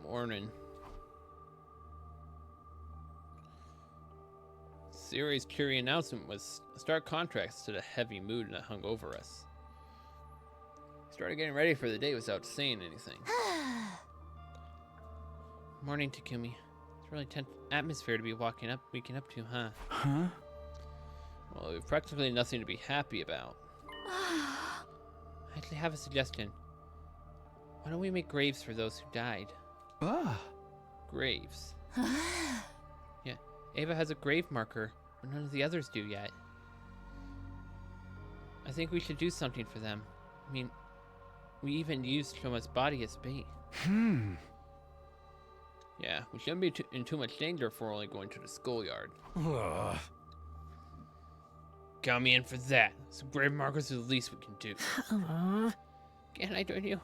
Morning. Siri's cheery announcement was a stark contrast to the heavy mood that hung over us. We started getting ready for the day without saying anything. Morning, Takumi. It's a really tense atmosphere to be waking up to, huh? Huh? Well, we've practically nothing to be happy about. I actually have a suggestion. Why don't we make graves for those who died? Graves. Yeah, Ava has a grave marker, but none of the others do yet. I think we should do something for them. I mean, we even used Shoma's body as bait. Yeah, we shouldn't be in too much danger if we're only going to the schoolyard. Got me in for that. Some grave markers are the least we can do. Can I join you?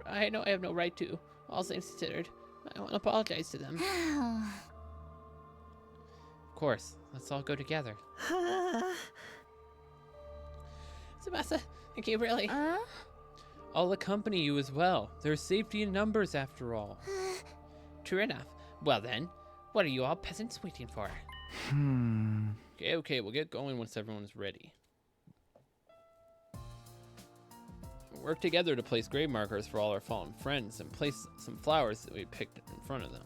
I know I have no right to. All things considered, I want to apologize to them. Of course, let's all go together. Tsubasa, thank you, really. I'll accompany you as well. There's safety in numbers, after all. True enough. Well then, what are you all peasants waiting for? Okay, we'll get going once everyone's ready. We'll work together to place grave markers for all our fallen friends and place some flowers that we picked in front of them.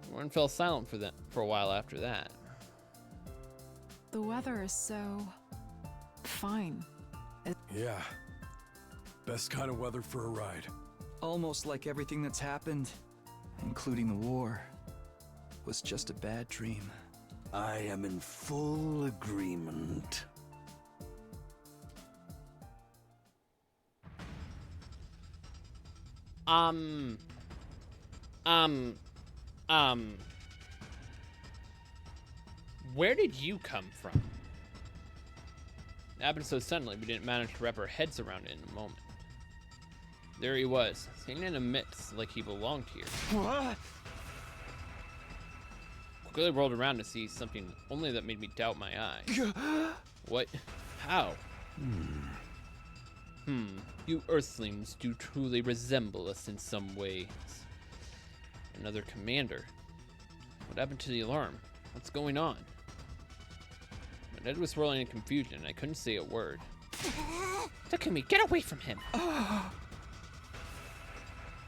Everyone fell silent for a while after that. The weather is so fine. Yeah. Best kind of weather for a ride. Almost like everything that's happened, including the war, was just a bad dream. I am in full agreement. Where did you come from? It happened so suddenly we didn't manage to wrap our heads around it in a moment. There he was, sitting in a midst like he belonged here. What? Quickly rolled around to see something only that made me doubt my eyes. What? How? You Earthlings do truly resemble us in some ways. Another commander. What happened to the alarm? What's going on? My head was swirling in confusion and I couldn't say a word. Takumi, get away from him!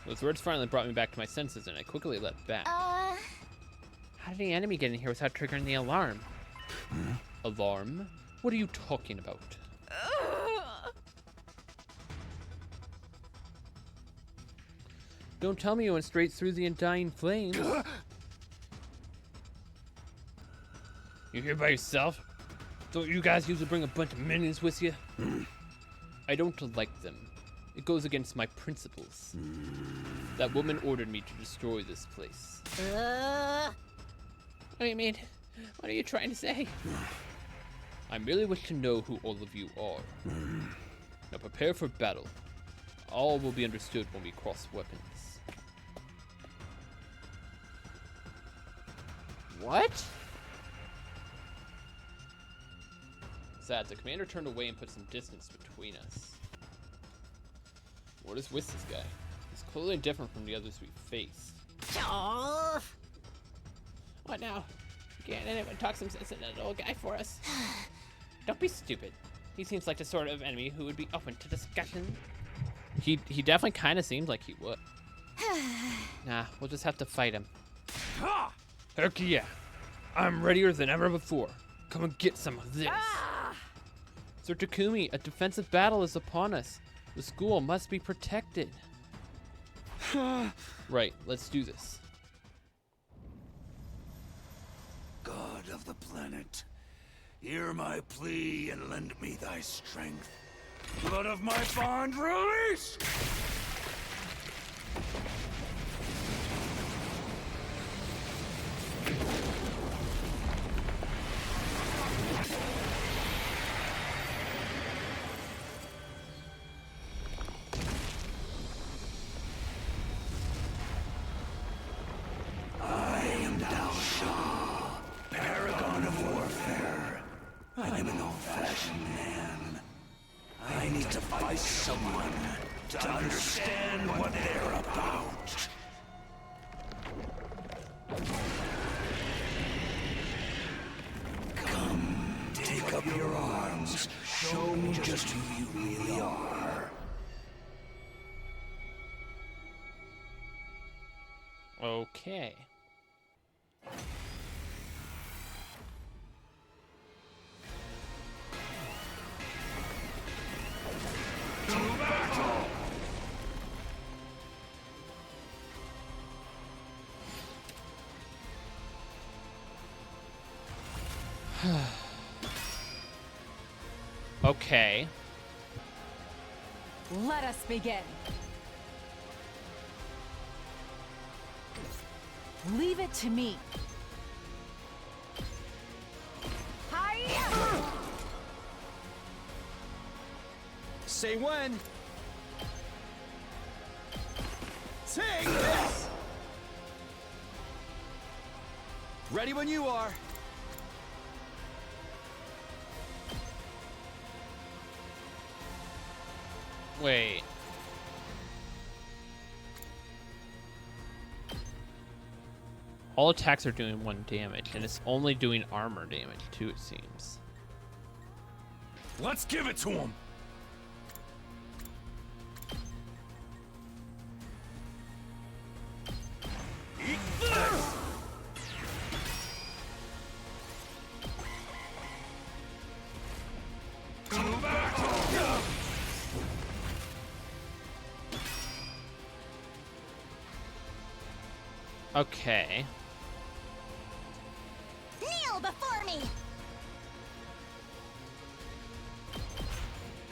Those words finally brought me back to my senses and I quickly leapt back. How did the enemy get in here without triggering the alarm? Alarm? What are you talking about? Don't tell me you went straight through the undying flames. You here by yourself? Don't you guys usually bring a bunch of minions with you? I don't like them. It goes against my principles. That woman ordered me to destroy this place. What do you mean? What are you trying to say? I merely wish to know who all of you are. Now prepare for battle. All will be understood when we cross weapons. What? Sad, the commander turned away and put some distance between us. What is with this guy? He's clearly different from the others we faced. What now? Can't anyone talk some sense into that old guy for us? Don't be stupid. He seems like the sort of enemy who would be open to discussion. He definitely kind of seemed like he would. Nah, we'll just have to fight him. Heck yeah. I'm readier than ever before. Come and get some of this. Sir Takumi, a defensive battle is upon us. The school must be protected. Right, let's do this. God of the planet, hear my plea and lend me thy strength. Blood of my bond, release! I am TheLordShiro, paragon of warfare. I am an old-fashioned man. I need to fight someone to understand what they're about. Come, take up your arms. Show me just who you really are. Okay. Okay. Let us begin. Leave it to me. Hiya! Say when. Take this! Ready when you are. Wait. All attacks are doing 1 damage, and it's only doing armor damage too, it seems. Let's give it to him. Eat this! Okay. Kneel before me!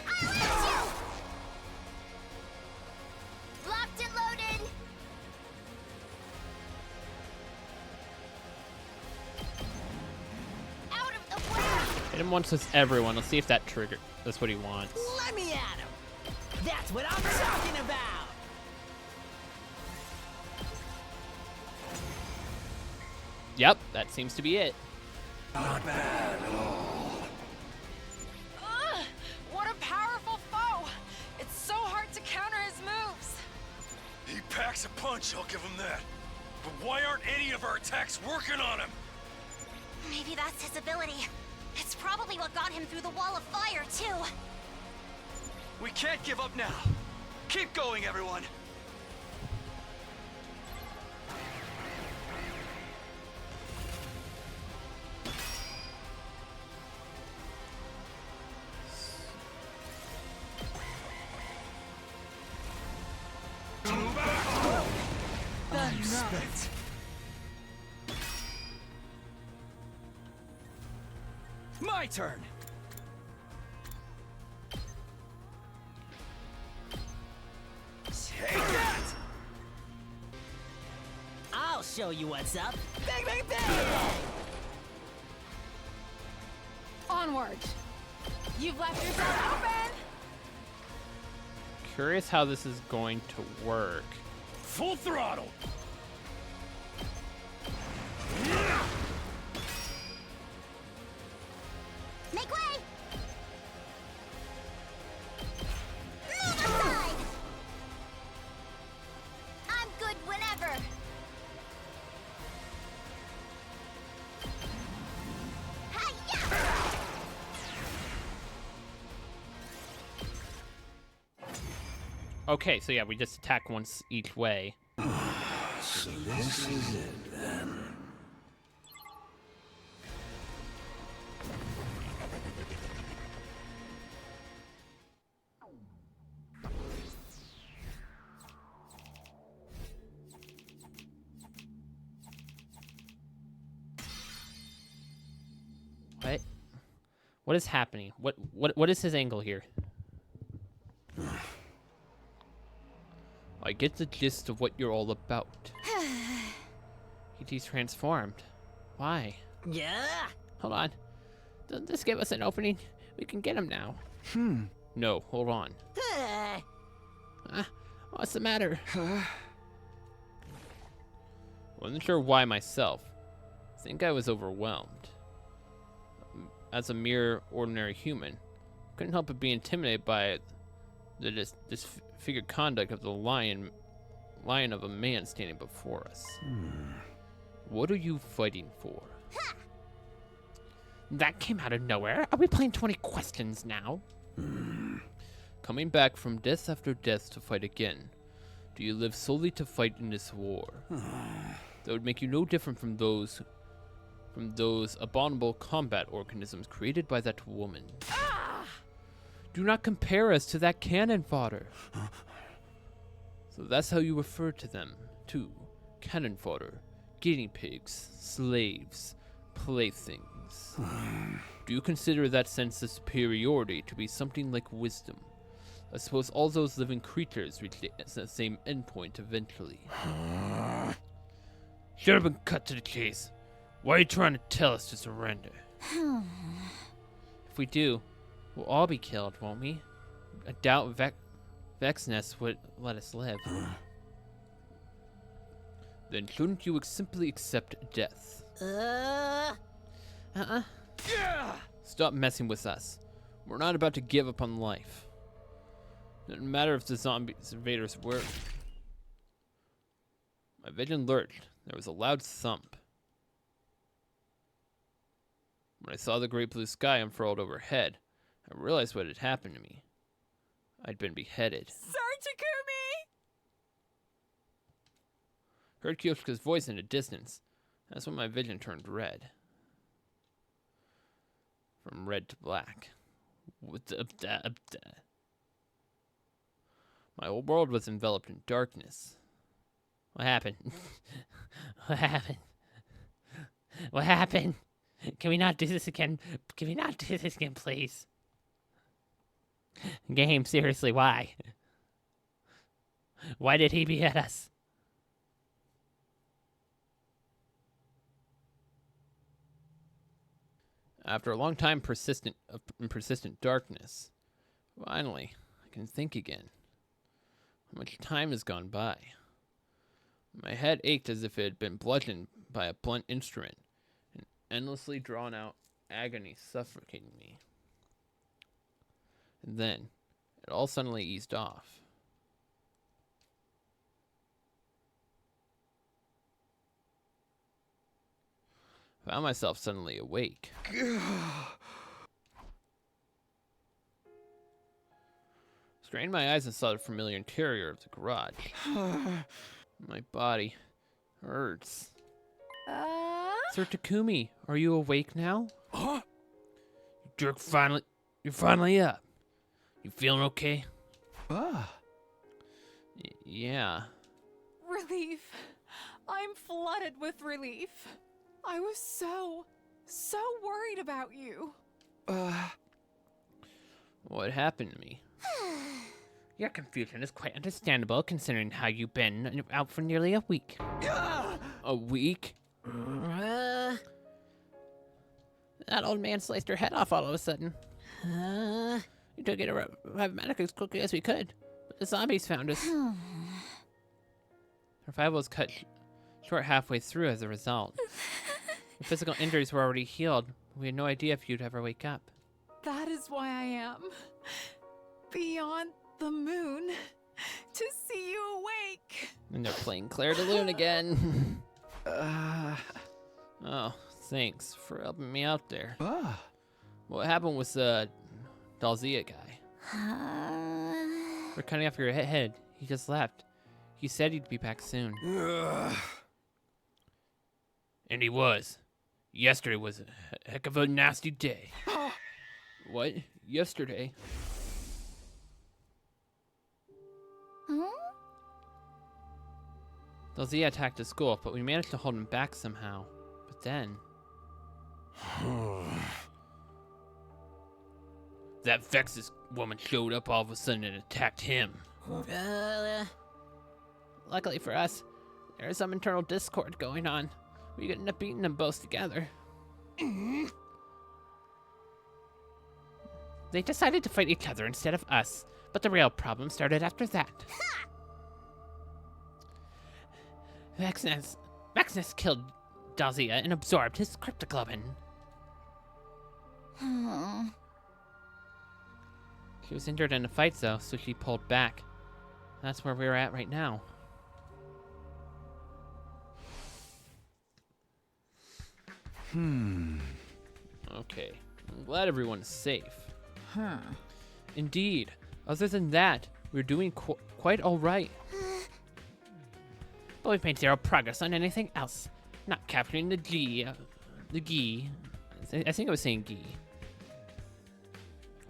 I'll get you! Locked and loaded! Out of the way! Hit him once with everyone. Let's see if that trigger. That's what he wants. Let me at him. That's what I'm talking about. Yep, that seems to be it. Not bad at all. Ugh, what a powerful foe! It's so hard to counter his moves. He packs a punch, I'll give him that. But why aren't any of our attacks working on him? Maybe that's his ability. It's probably what got him through the wall of fire, too. We can't give up now. Keep going, everyone. Respect. My turn. Take that! I'll show you what's up. Bang, bang, bang! Onward. You've left yourself open. Curious how this is going to work. Full throttle. Make way! Move aside! I'm good whenever. Hi-ya! Okay, so yeah, we just attack once each way. So this is it, then. What? What is happening? What is his angle here? I get the gist of what you're all about. He's transformed. Why? Yeah. Hold on. Doesn't this give us an opening? We can get him now. No, hold on. What's the matter? Wasn't sure why myself. I think I was overwhelmed. As a mere ordinary human, Couldn't help but be intimidated by the disfigured conduct of the lion of a man standing before us. What are you fighting for? That came out of nowhere. Are we playing 20 questions now? Coming back from death after death to fight again. Do you live solely to fight in this war? That would make you no different from those abominable combat organisms created by that woman. Do not compare us to that cannon fodder. So that's how you refer to them, too. Cannon fodder, guinea pigs, slaves, playthings. Do you consider that sense of superiority to be something like wisdom? I suppose all those living creatures reach the same endpoint eventually. Shut up and cut to the chase. Why are you trying to tell us to surrender? If we do, we'll all be killed, won't we? I doubt Vexness would let us live. Then shouldn't you simply accept death? Stop messing with us. We're not about to give up on life. No matter if the zombie invaders were. My vision lurched. There was a loud thump. When I saw the great blue sky unfurled overhead, I realized what had happened to me. I'd been beheaded. Sir Takumi! Heard Kyoshika's voice in the distance. That's when my vision turned red. From red to black. My whole world was enveloped in darkness. What happened? What happened? What happened? Can we not do this again? Can we not do this again, please? Game, seriously, why? Why did he behead us? After a long time persistent darkness, finally, I can think again. How much time has gone by? My head ached as if it had been bludgeoned by a blunt instrument, and endlessly drawn-out agony suffocating me. And then, it all suddenly eased off. I found myself suddenly awake. Strained my eyes and saw the familiar interior of the garage. My body hurts. Sir Takumi, are you awake now? Huh? You jerk, you're finally up. You feeling okay? Yeah. Relief. I'm flooded with relief. I was so worried about you. What happened to me? Your confusion is quite understandable considering how you've been out for nearly a week. A week? That old man sliced her head off all of a sudden. We took it to revive medic as quickly as we could, but the zombies found us. Revival was cut short halfway through as a result. The physical injuries were already healed. We had no idea if you'd ever wake up. That is why I am beyond the moon to see you awake. And they're playing Claire de Lune again. Oh, thanks for helping me out there. What happened with the Dalzia guy? We're cutting off your head. He just left. He said he'd be back soon. And he was. Yesterday was a heck of a nasty day. What? Yesterday? Dalzia attacked the school, but we managed to hold him back somehow. But then... that Vexus woman showed up all of a sudden and attacked him. Luckily for us, there is some internal discord going on. We could end up beating them both together. They decided to fight each other instead of us, but the real problem started after that. Vexness killed Dalzia and absorbed his cryptoglobin. She was injured in a fight, though, so she pulled back. That's where we're at right now. Okay. I'm glad everyone is safe. Indeed. Other than that, we're doing quite all right. But we've made zero progress on anything else. Not capturing the G. I think I was saying G.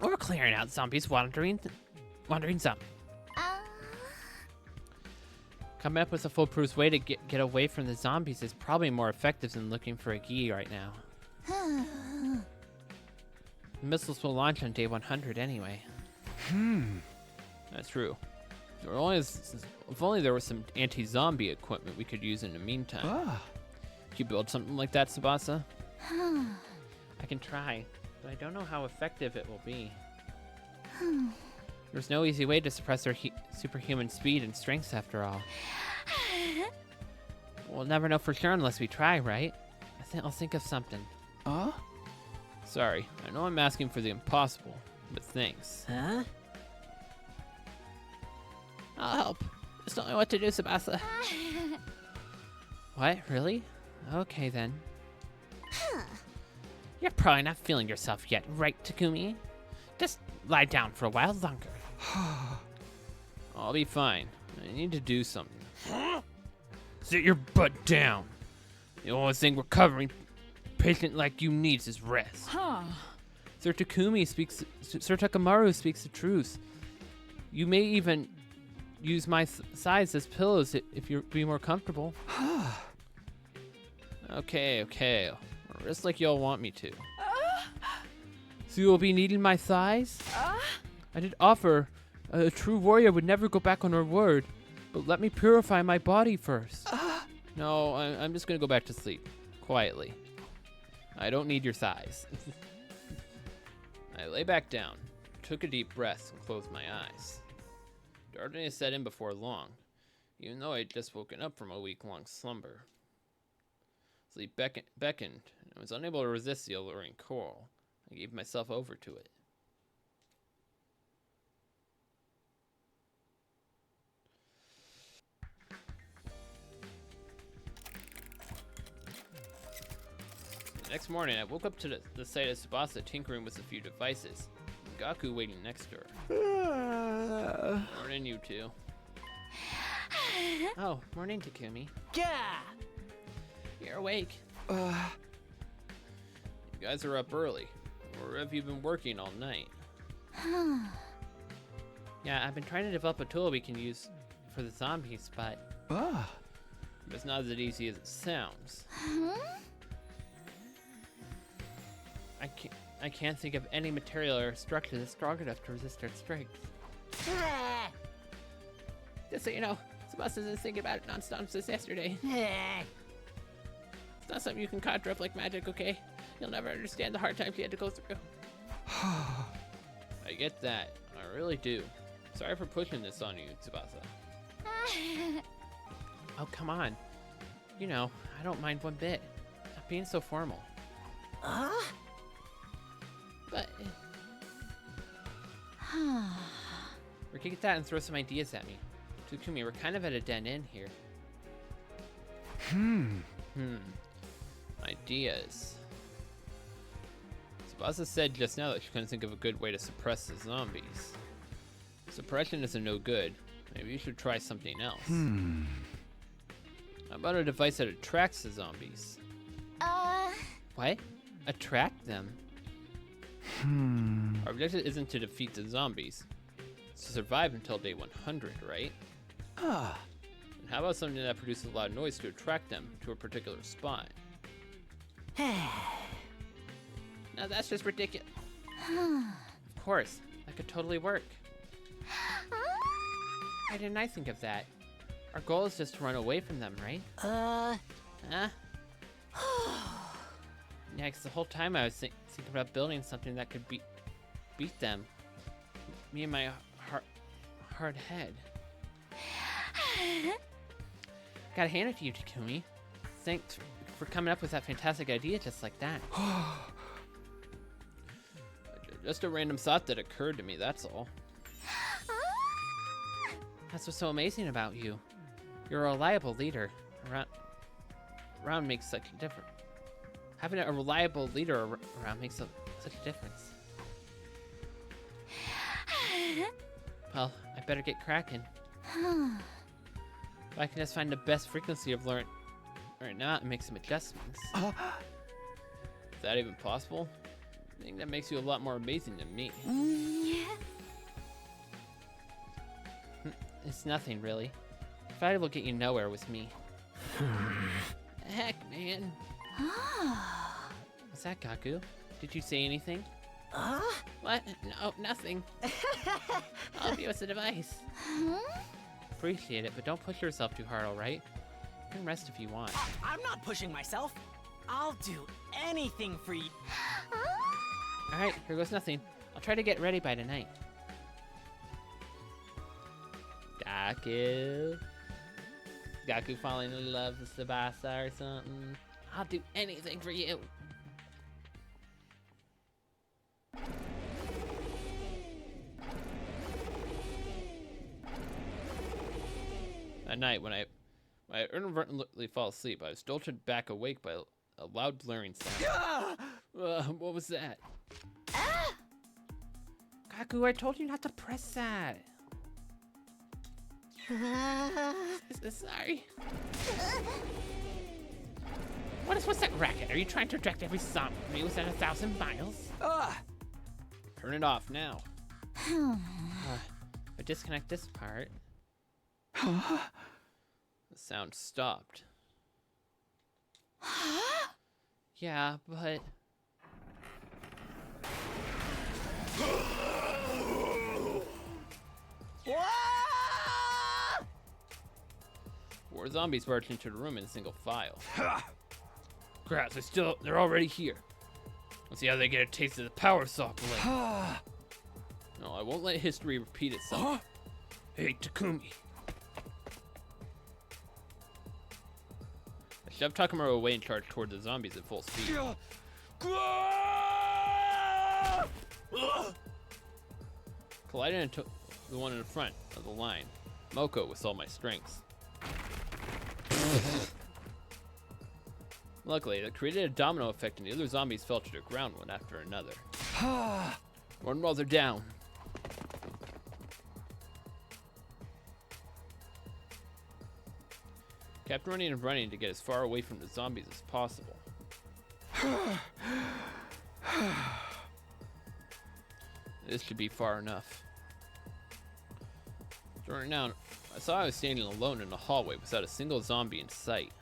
Or clearing out zombies wandering zombies. Coming up with a foolproof way to get away from the zombies is probably more effective than looking for a Gi right now. The missiles will launch on day 100 anyway. That's true. If only there was some anti-zombie equipment we could use in the meantime. Could you build something like that, Tsubasa? I can try, but I don't know how effective it will be. There's no easy way to suppress their superhuman speed and strength after all. We'll never know for sure unless we try, right? I'll think of something. Sorry, I know I'm asking for the impossible, but thanks. Huh? I'll help. Just don't know what to do, Tsubasa. What? Really? Okay then. You're probably not feeling yourself yet, right, Takumi? Just lie down for a while longer. I'll be fine. I need to do something. Sit your butt down. The only thing recovering patient like you needs is rest. Sir Takamaru speaks the truth. You may even use my sides as pillows if you'd be more comfortable. Okay. Rest like y'all want me to. So you'll be needing my thighs? I did offer. A true warrior would never go back on her word, but let me purify my body first. No, I'm just gonna go back to sleep, quietly. I don't need your thighs. I lay back down, took a deep breath, and closed my eyes. Darkness set in before long, even though I'd just woken up from a week-long slumber. Sleep beckoned, and I was unable to resist the alluring call. I gave myself over to it. The next morning, I woke up to the sight of Tsubasa tinkering with a few devices, and Gaku waiting next to her. Morning, you two. Oh, morning, Takumi. Yeah. You're awake. You guys are up early. Or have you been working all night? Yeah, I've been trying to develop a tool we can use for the zombies, but it's not as easy as it sounds. I can't think of any material or structure that's strong enough to resist our strength. Just so you know, Tsubasa has been thinking about it nonstop since yesterday. It's not something you can conjure up like magic, okay? You'll never understand the hard times you had to go through. I get that. I really do. Sorry for pushing this on you, Tsubasa. Oh, come on. You know, I don't mind one bit. Not being so formal. But... Forget that and throw some ideas at me. Takumi, we're kind of at a dead end here. Ideas. Tsubasa said just now that she couldn't think of a good way to suppress the zombies. Suppression isn't no good. Maybe you should try something else. How about a device that attracts the zombies? What? Attract them? Our objective isn't to defeat the zombies. It's to survive until day 100, right? And how about something that produces a loud noise to attract them to a particular spot? Now that's just ridiculous. Of course, that could totally work. Why didn't I think of that? Our goal is just to run away from them, right? Huh? Yeah, because the whole time I was thinking about building something that could beat them. Me and my hard head. Gotta hand it to you, Takumi. Thanks for coming up with that fantastic idea just like that. Just a random thought that occurred to me, that's all. That's what's so amazing about you. You're a reliable leader. Around makes such a difference. Having a reliable leader around makes such a difference. Well, I better get cracking. If I can just find the best frequency of learn or not and make some adjustments. Is that even possible? I think that makes you a lot more amazing than me. It's nothing, really. Friday will get you nowhere with me. Heck, man. What's that, Gaku? Did you say anything? What? No, nothing. I'll help you with the device. Appreciate it, but don't push yourself too hard, alright? You can rest if you want. I'm not pushing myself. I'll do anything for you. Alright, here goes nothing. I'll try to get ready by tonight. Gaku. Gaku falling in love with Tsubasa or something. I'll do anything for you. At night, when I inadvertently fall asleep, I was jolted back awake by a loud blaring sound. What was that? Gaku, I told you not to press that. Sorry. What's that racket? Are you trying to direct every song from me within 1,000 miles? Turn it off now. If I disconnect this part, the sound stopped. Yeah, but... Four zombies barged into the room in a single file. Crap, they're already here. Let's see how they get a taste of the power saw blade. No, I won't let history repeat itself. Hey, Takumi. I shoved Takamaru away and charged toward the zombies at full speed. Collided into the one in the front of the line, Moko with all my strengths. Luckily, that created a domino effect and the other zombies fell to the ground one after another. Run while they're down. Kept running and running to get as far away from the zombies as possible. This should be far enough. Turning now, I saw I was standing alone in a hallway without a single zombie in sight.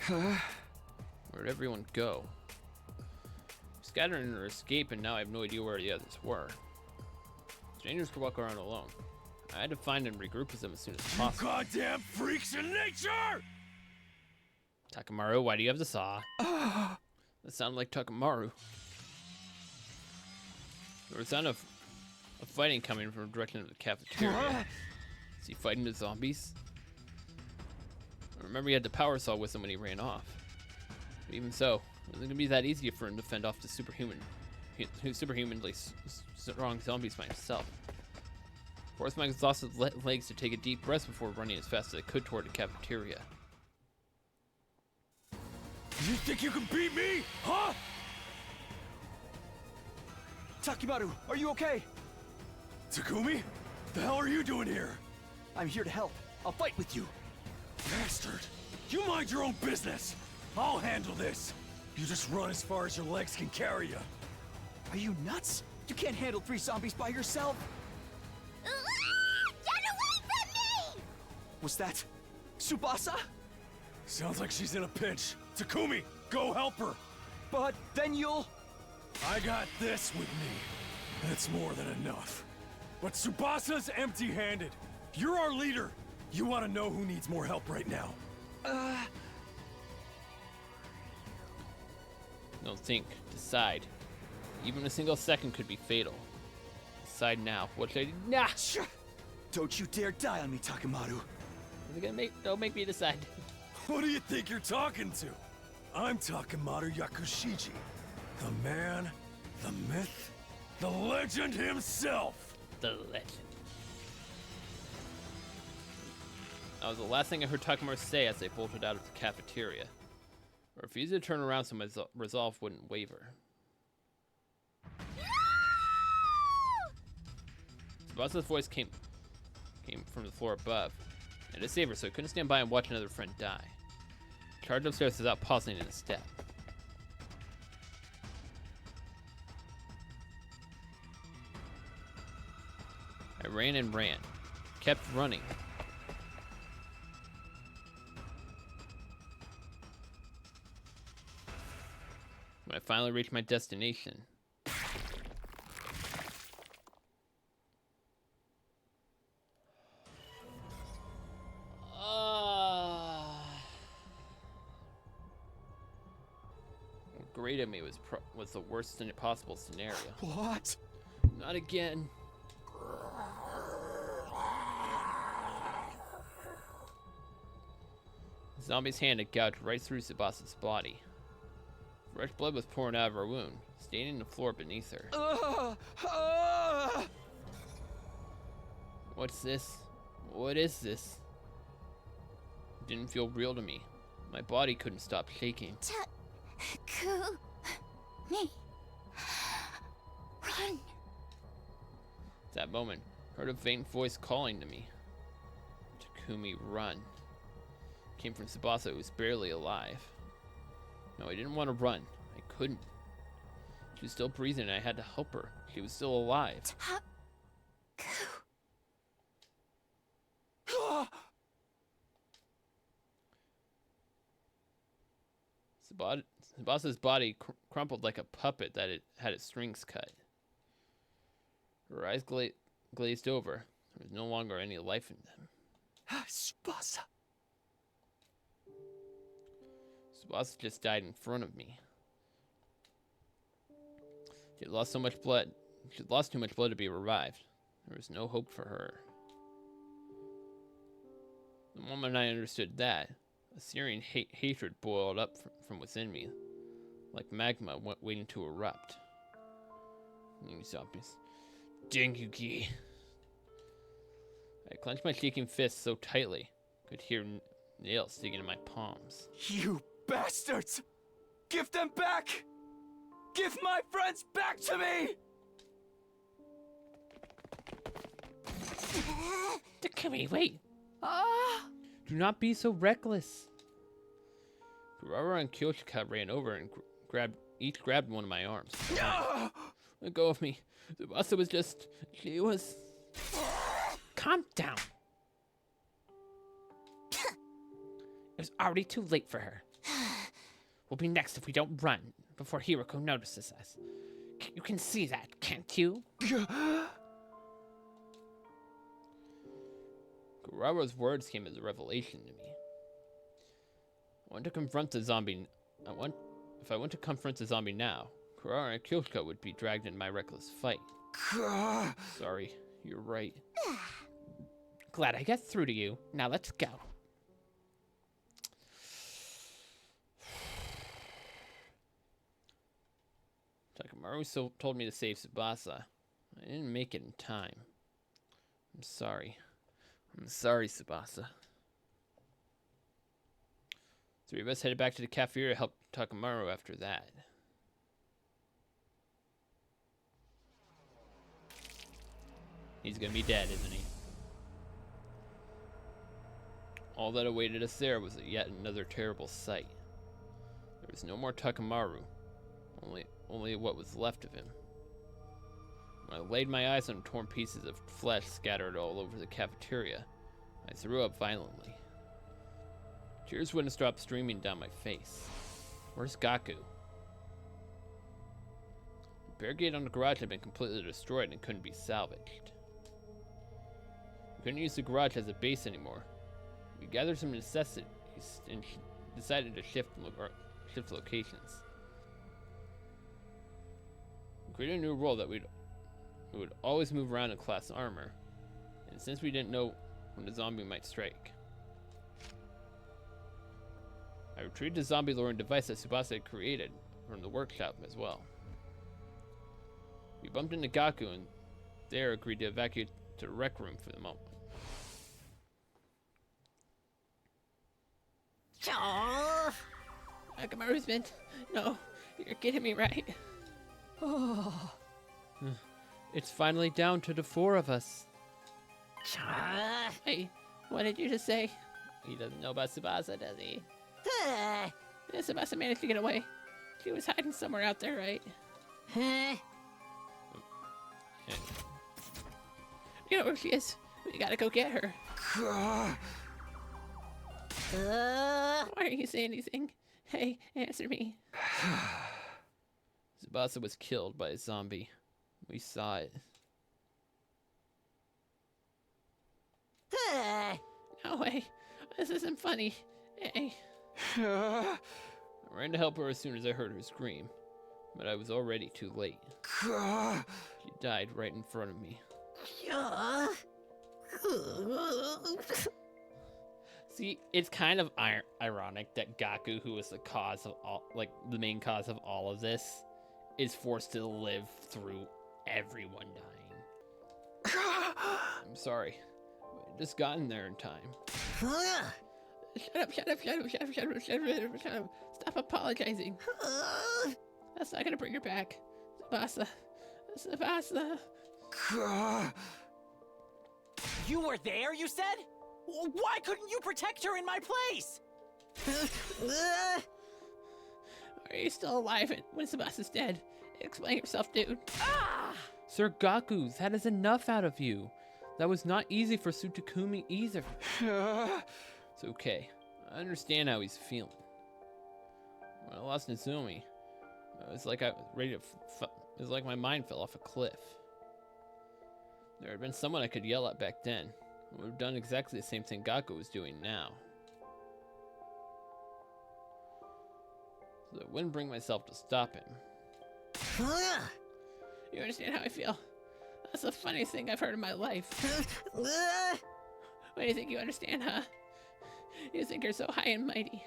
Where'd everyone go? Scattering or escape, and now I have no idea where the others were. Strangers could walk around alone. I had to find and regroup with them as soon as possible. You goddamn freaks in nature! Takamaru, why do you have the saw? That sounded like Takamaru. There was a sound of fighting coming from the direction of the cafeteria. Is he fighting the zombies? I remember he had the power saw with him when he ran off. But even so, it wasn't gonna be that easy for him to fend off the superhumanly strong zombies by himself. Forced my exhausted legs to take a deep breath before running as fast as I could toward the cafeteria. You think you can beat me, huh? Takimaru, are you okay? Takumi? The hell are you doing here? I'm here to help. I'll fight with you. Bastard! You mind your own business! I'll handle this! You just run as far as your legs can carry you. Are you nuts? You can't handle 3 zombies by yourself. Get away from me! Was that Tsubasa? Sounds like she's in a pinch. Takumi, go help her! But then you'll... I got this with me. That's more than enough. But Tsubasa's empty-handed. You're our leader. You want to know who needs more help right now? Don't think, decide. Even a single second could be fatal. Decide now. What should I do? Nah! Don't you dare die on me, Takamaru. Don't make me decide. Who do you think you're talking to? I'm Takamaru Yakushiji. The man, the myth, The legend himself! The legend. That was the last thing I heard Takamaru say as they bolted out of the cafeteria. I refused to turn around so my resolve wouldn't waver. Tsubasa's voice came from the floor above. I had to save her, so I couldn't stand by and watch another friend die. I charged upstairs without pausing in a step. I ran and ran, kept running. When I finally reached my destination, what greeted me was the worst possible scenario. What? Not again. The zombie's hand had gouged right through Tsubasa's body. Fresh blood was pouring out of her wound, staining the floor beneath her. What's this? What is this? It didn't feel real to me. My body couldn't stop shaking. Me. Run. At that moment, I heard a faint voice calling to me. Takumi, run. It came from Tsubasa, who was barely alive. No, I didn't want to run. I couldn't. She was still breathing and I had to help her. She was still alive. Tsubasa's body crumpled like a puppet that had its strings cut. Her eyes glazed over. There was no longer any life in them. Tsubasa. Tsubasa just died in front of me. She had lost so much blood. She had lost too much blood to be revived. There was no hope for her. The moment I understood that, a searing hatred boiled up from within me, like magma waiting to erupt. You zombies. Denguki. I clenched my shaking fists so tightly, I could hear nails digging in my palms. You bastards! Give them back! Give my friends back to me! Takumi, wait! Do not be so reckless. Kurara and Kyoshika ran over and grabbed one of my arms. Let go of me. Tsubasa was just... She was... Calm down. It was already too late for her. We'll be next if we don't run before Hiroko notices us. You can see that, can't you? Kurara's words came as a revelation to me. I want to confront the zombie. If I want to confront the zombie now, Kurara and Kyoshika would be dragged in my reckless fight. Sorry, you're right. Glad I got through to you. Now let's go. Takamaru told me to save Tsubasa. I didn't make it in time. I'm sorry. I'm sorry, Tsubasa. Three of us headed back to the cafeteria to help Takamaru after that. He's gonna be dead, isn't he? All that awaited us there was yet another terrible sight. There was no more Takamaru, only what was left of him. When I laid my eyes on torn pieces of flesh scattered all over the cafeteria, I threw up violently. Tears wouldn't stop streaming down my face. Where's Gaku? The barricade on the garage had been completely destroyed and couldn't be salvaged. We couldn't use the garage as a base anymore. We gathered some necessities and decided to shift locations. We created a new rule that we would always move around in class armor, and since we didn't know when the zombie might strike, I retrieved the zombie luring device that Tsubasa had created from the workshop as well. We bumped into Gaku and they agreed to evacuate to the rec room for the moment. Aw. Akamaru's been... No, you're kidding me, right? Oh. It's finally down to the 4 of us. Aw. Hey, what did you just say? He doesn't know about Tsubasa, does he? Huh. Yeah, Tsubasa managed to get away. She was hiding somewhere out there, right? Huh? You know where she is. We gotta go get her. Why aren't you saying anything? Hey, answer me. Tsubasa was killed by a zombie. We saw it. Huh. No way. This isn't funny. Hey. I ran to help her as soon as I heard her scream, but I was already too late. She died right in front of me. See, it's kind of ironic that Gaku, who was the cause of all, like the main cause of all of this, is forced to live through everyone dying. I'm sorry. I just gotten there in time. Huh? Shut up, shut up, shut up, shut up, shut up, shut up, shut up. Stop apologizing. That's not gonna bring her back. Tsubasa. Tsubasa. You were there, you said? Why couldn't you protect her in my place? Are you still alive when Tsubasa's dead? Explain yourself, dude. Ah! Sir Gaku, that is enough out of you. That was not easy for Tsutakumi either. It's okay. I understand how he's feeling. When I lost Nezumi, it was like I was ready to. It was like my mind fell off a cliff. There had been someone I could yell at back then. I would have done exactly the same thing Gaku was doing now. So I wouldn't bring myself to stop him. Huh? You understand how I feel? That's the funniest thing I've heard in my life. What do you think you understand, huh? You think you're so high and mighty.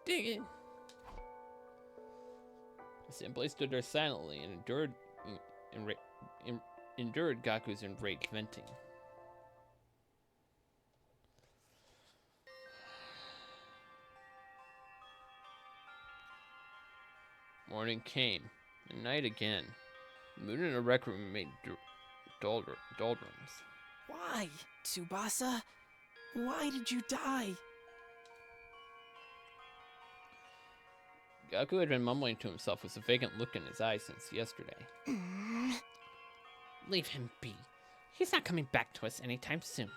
Dig it. I simply stood there silently and endured Gaku's enraged venting. Morning came, and night again. The moon in the rec room made doldrums. Why, Tsubasa? Why did you die? Gaku had been mumbling to himself with a vacant look in his eyes since yesterday. Leave him be. He's not coming back to us anytime soon.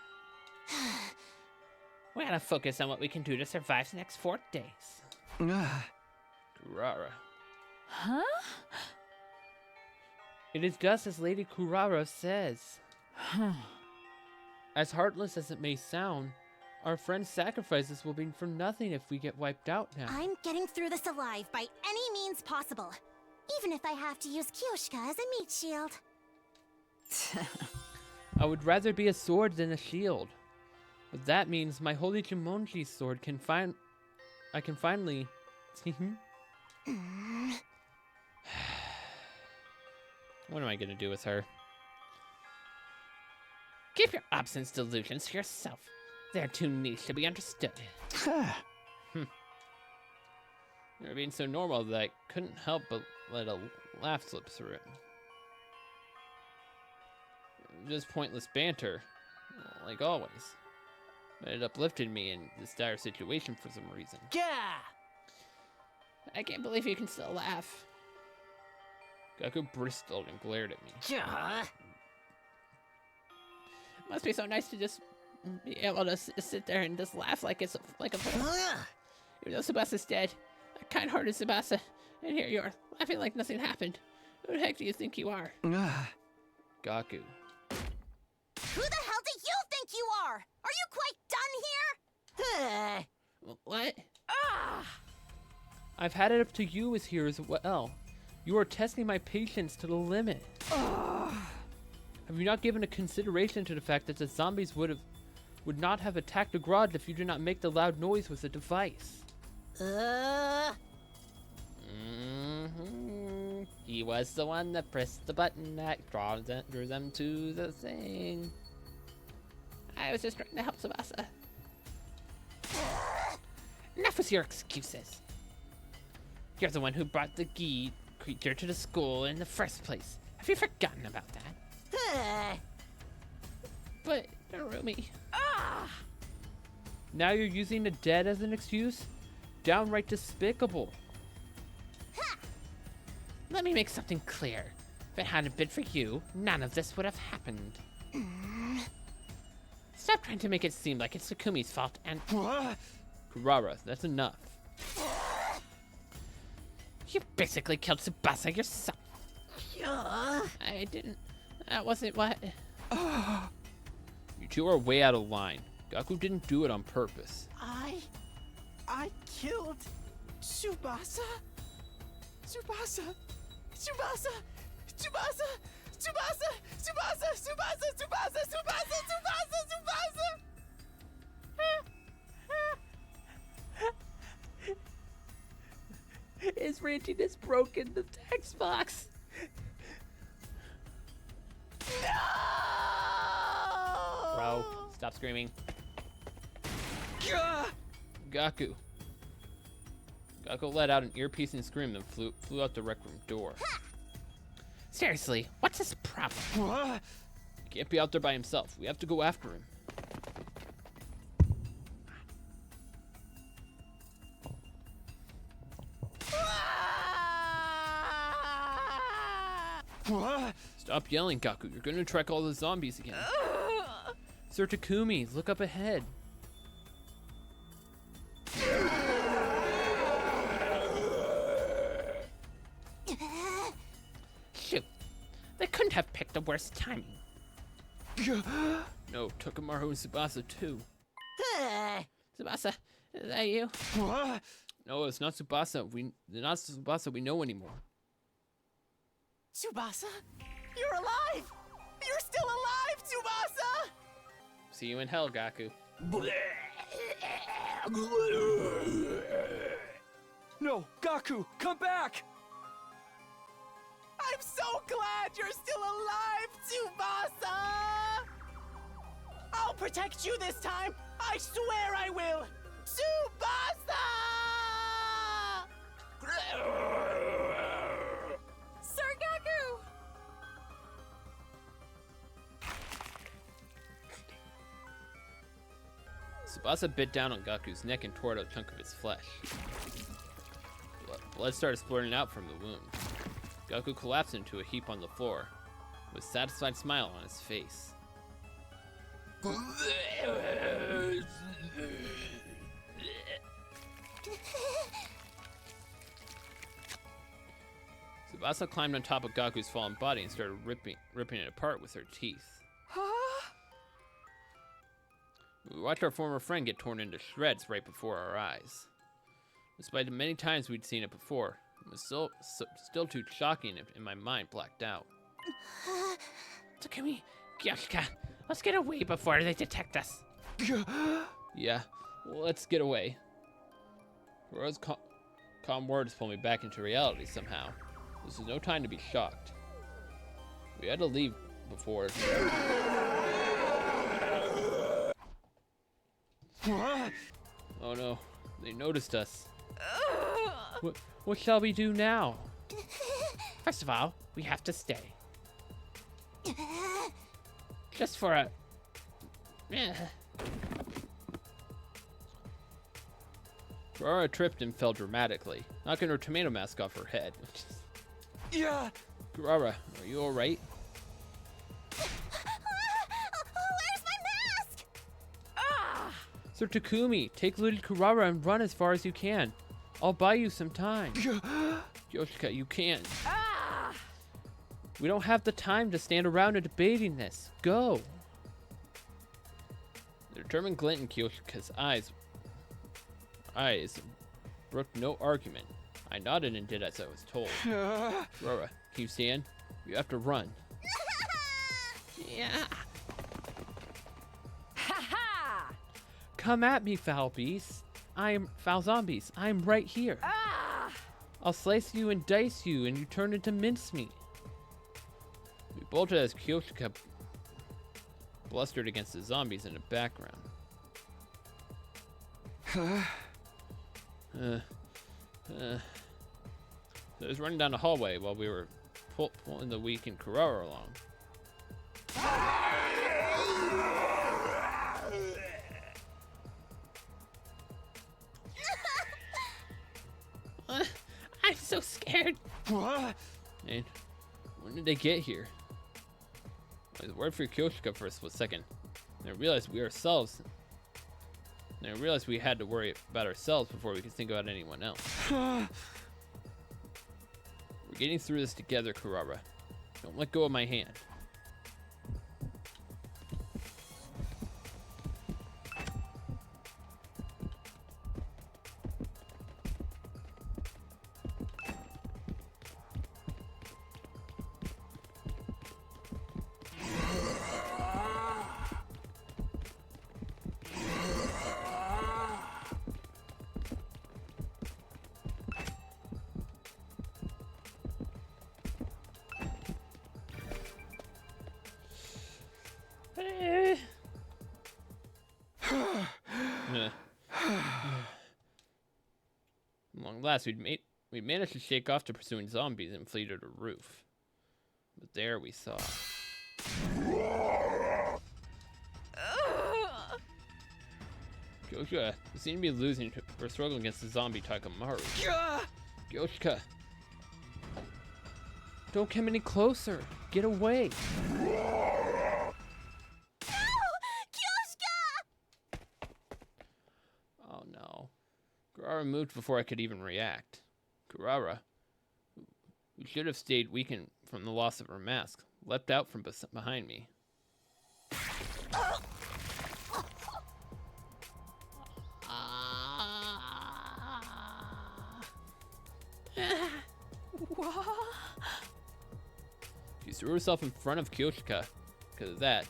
We gotta focus on what we can do to survive the next 4 days. Kurara. Huh? It is just as Lady Kurara says. As heartless as it may sound, our friend's sacrifices will be for nothing if we get wiped out now. I'm getting through this alive by any means possible. Even if I have to use Kyoshika as a meat shield. I would rather be a sword than a shield. But that means my holy Jumonji sword I can finally... What am I gonna do with her? Keep your obstinate delusions to yourself. They're too niche to be understood. You were being so normal that I couldn't help but let a laugh slip through it. Just pointless banter, like always. But it uplifted me in this dire situation for some reason. Yeah! I can't believe you can still laugh. Gaku bristled and glared at me. Yeah. Must be so nice to just be able to sit there and just laugh like it's like a fool. Even though Tsubasa's dead, a kind-hearted Tsubasa, and here you are, laughing like nothing happened. Who the heck do you think you are? Gaku. Who the hell do you think you are? Are you quite done here? What? I've had it up to you as here as well. You are testing my patience to the limit. Have you not given a consideration to the fact that the zombies would not have attacked the garage if you did not make the loud noise with the device? He was the one that pressed the button that drew them to the thing. I was just trying to help Tsubasa. Enough with your excuses. You're the one who brought the Gi creature to the school in the first place. Have you forgotten about that? But, Narumi... Now you're using the dead as an excuse? Downright despicable. Let me make something clear. If it hadn't been for you, none of this would have happened. Stop trying to make it seem like it's Takumi's fault and... Kurara, that's enough. You basically killed Tsubasa yourself. I didn't... That wasn't what... You two are way out of line. Gaku didn't do it on purpose. I killed Tsubasa? Tsubasa! Tsubasa! Tsubasa! Tsubasa! Tsubasa! Tsubasa! Tsubasa! Tsubasa! Tsubasa! Tsubasa! His rantiness broken the text box. No! Bro, stop screaming. Gaku. Gaku let out an ear-piercing scream and flew out the rec room door. Seriously, what's his problem? He can't be out there by himself. We have to go after him. Stop yelling, Gaku. You're gonna track all the zombies again. Sir Takumi, look up ahead. Shoot. They couldn't have picked the worst timing. No, Tokumaru and Tsubasa too. Tsubasa, is that you? No, it's not Tsubasa. Not Tsubasa we know anymore. Tsubasa? You're alive! You're still alive, Tsubasa! See you in hell, Gaku. No, Gaku, come back! I'm so glad you're still alive, Tsubasa! I'll protect you this time! I swear I will! Tsubasa! Sir Gaku! Tsubasa bit down on Gaku's neck and tore out a chunk of his flesh. Blood started splurting out from the wound. Gaku collapsed into a heap on the floor, with a satisfied smile on his face. Tsubasa climbed on top of Gaku's fallen body and started ripping it apart with her teeth. We watched our former friend get torn into shreds right before our eyes. Despite the many times we'd seen it before, it was still too shocking and my mind blacked out. Takumi, Kyoshika, let's get away before they detect us. Yeah, well, let's get away. Kuro's calm words pulled me back into reality somehow. This is no time to be shocked. We had to leave before... Oh no, they noticed us. What shall we do now? First of all, we have to stay. Just for a... Aurora tripped and fell dramatically, knocking her tomato mask off her head. Yeah! Kurara, are you alright? Where's my mask? Sir Takumi, take little Kurara and run as far as you can. I'll buy you some time. Yoshika, you can't. We don't have the time to stand around and debating this. Go. The determined glint in Kyoshika's eyes brooked no argument. I nodded and did as I was told. Kurara, can you stand? You have to run. Yeah. Come at me, foul beasts. Foul zombies. I'm right here. I'll slice you and dice you, and you turn into mincemeat. We bolted as Kyoshika blustered against the zombies in the background. So I was running down the hallway while we were pulling the weakened Kurara along. I'm so scared. What? And when did they get here? I was worried for Kyoshika for a split second. And I realized we ourselves. And I realized we had to worry about ourselves before we could think about anyone else. We're getting through this together, Kurara. Don't let go of my hand. Long last, we'd managed to shake off the pursuing zombies and flee to the roof. But there we saw. Kyoshika, we seem to be losing or struggling against the zombie Takamaru. Kyoshika! Don't come any closer! Get away! Oh no. Kurara moved before I could even react. Kurara, who should have stayed weakened from the loss of her mask, leapt out from behind me. What? She threw herself in front of Kyoshika. Because of that,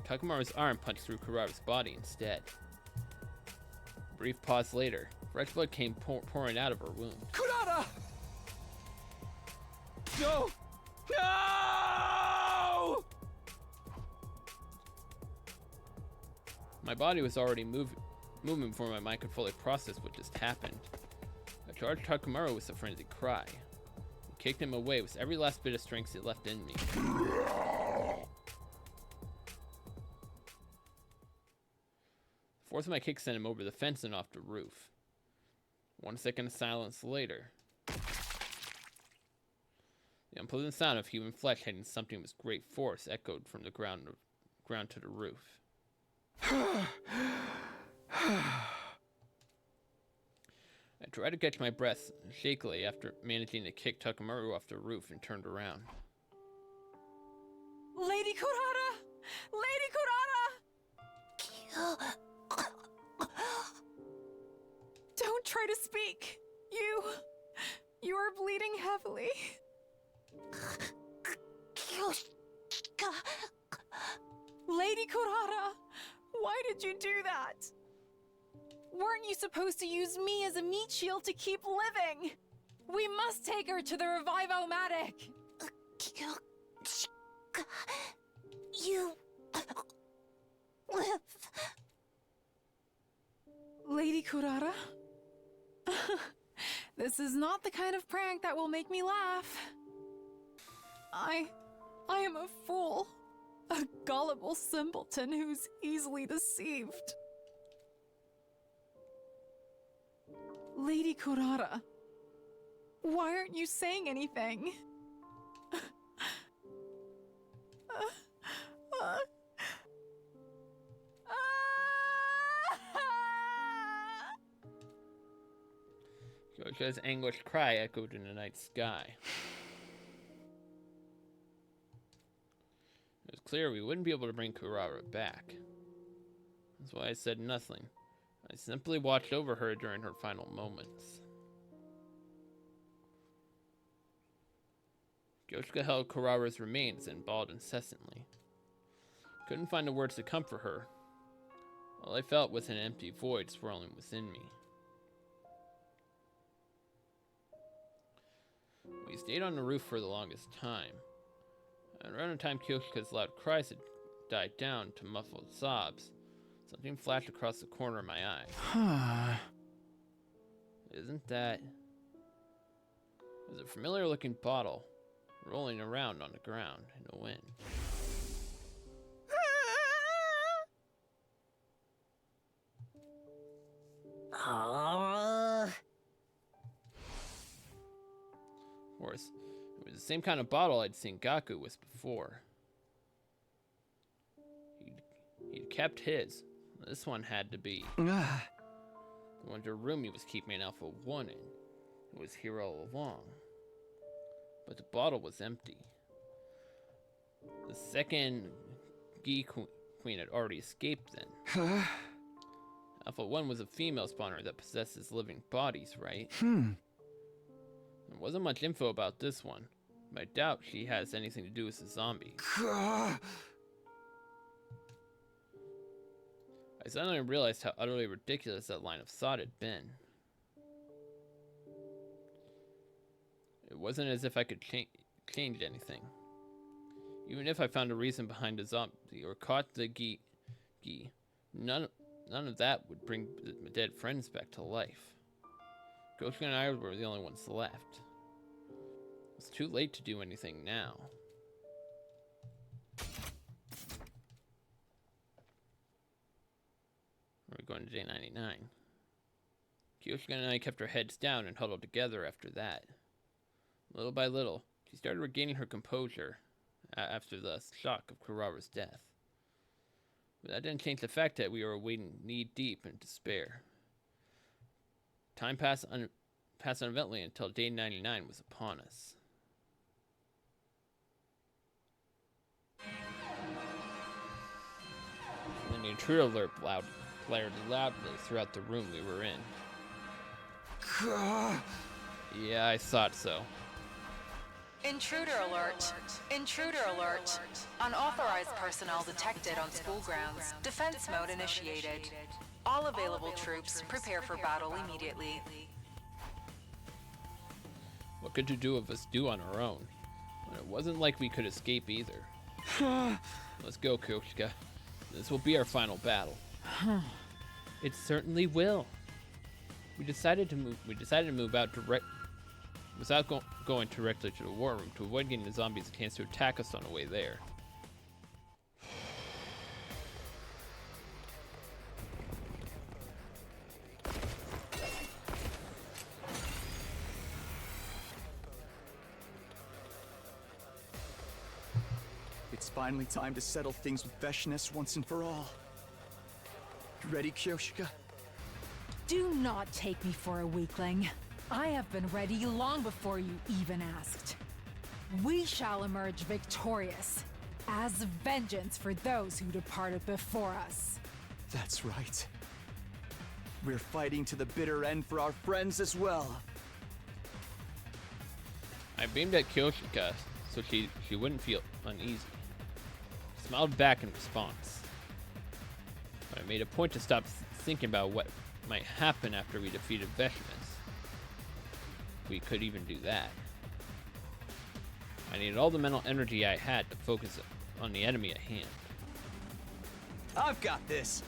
Takamaru's arm punched through Kurara's body instead. A brief pause later, fresh blood came pouring out of her wound. Kurara! No! No! My body was already moving before my mind could fully process what just happened. I charged Takamaru with a frenzied cry. I kicked him away with every last bit of strength he left in me. The force of my kick sent him over the fence and off the roof. 1 second of silence later, the unpleasant sound of human flesh hitting something with great force echoed from the ground to the roof. I tried to catch my breath shakily after managing to kick Takamaru off the roof and turned around. Lady Kurara! Lady Kurara! Don't try to speak. You are bleeding heavily. Lady Kurara, why did you do that? Weren't you supposed to use me as a meat shield to keep living? We must take her to the Revive-O-Matic. You live. Lady Kurara? This is not the kind of prank that will make me laugh. I am a fool. A gullible simpleton who's easily deceived. Lady Kurara, why aren't you saying anything? Kyoshika's anguished cry echoed in the night sky. It was clear we wouldn't be able to bring Kurara back. That's why I said nothing. I simply watched over her during her final moments. Kyoshika held Kurara's remains and bawled incessantly. Couldn't find the words to comfort her. All I felt was an empty void swirling within me. We stayed on the roof for the longest time. Around the time Kyoshika's loud cries had died down to muffled sobs, something flashed across the corner of my eye. Huh. Isn't that... It was a familiar-looking bottle rolling around on the ground in the wind. Of course, it was the same kind of bottle I'd seen Gaku with before. He'd kept his. This one had to be. Ah. The one Rumi was keeping Alpha 1 in. It was here all along. But the bottle was empty. The second Gi Queen had already escaped then. Huh? Alpha 1 was a female spawner that possesses living bodies, right? There wasn't much info about this one, but I doubt she has anything to do with the zombie. Ah. I suddenly realized how utterly ridiculous that line of thought had been. It wasn't as if I could change anything. Even if I found a reason behind the zombie or caught the Gi, none of that would bring my dead friends back to life. Ghost and I were the only ones left. It's too late to do anything now. We're going to day 99. Kyoshika and I kept our heads down and huddled together after that. Little by little, she started regaining her composure after the shock of Kurara's death. But that didn't change the fact that we were wading knee-deep in despair. Time passed uneventfully until day 99 was upon us. And then the intruder alert blared loudly throughout the room we were in. Yeah, I thought so. Intruder alert. Intruder alert. Unauthorized personnel detected on school grounds. Defense mode initiated. All available troops prepare for battle immediately. What could the two of us do on our own? When it wasn't like we could escape either. Let's go, Kyoshika. This will be our final battle. It certainly will. We decided to move out without going directly to the war room to avoid getting the zombies a chance to attack us on the way there. It's finally time to settle things with Veshness once and for all. You ready, Kyoshika? Do not take me for a weakling. I have been ready long before you even asked. We shall emerge victorious, as vengeance for those who departed before us. That's right. We're fighting to the bitter end for our friends as well. I beamed at Kyoshika so she wouldn't feel uneasy. She smiled back in response. But I made a point to stop thinking about what might happen after we defeated Veshness. We could even do that. I needed all the mental energy I had to focus on the enemy at hand. I've got this.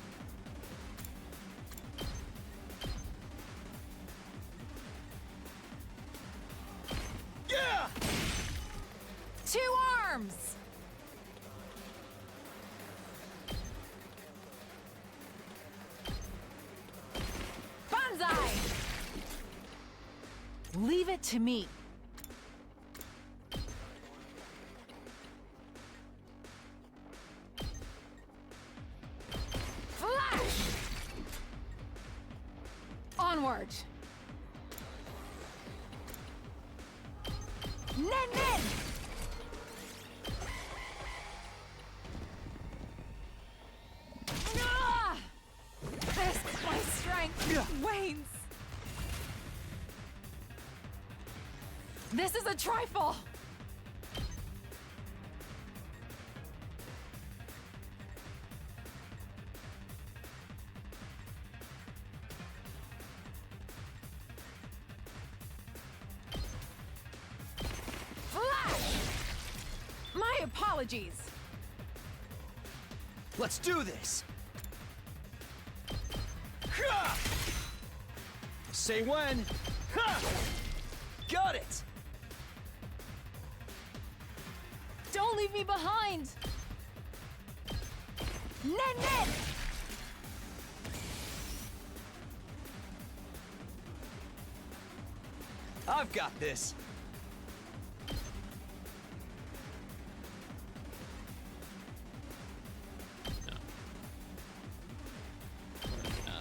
Yeah! 2 arms! Banzai! Leave it to me. Flash! Onward! Nen nen! Ah! This, my strength wanes. This is a trifle! apologies. Let's do this! Say when! Got it! Don't leave me behind! Nen! I've got this!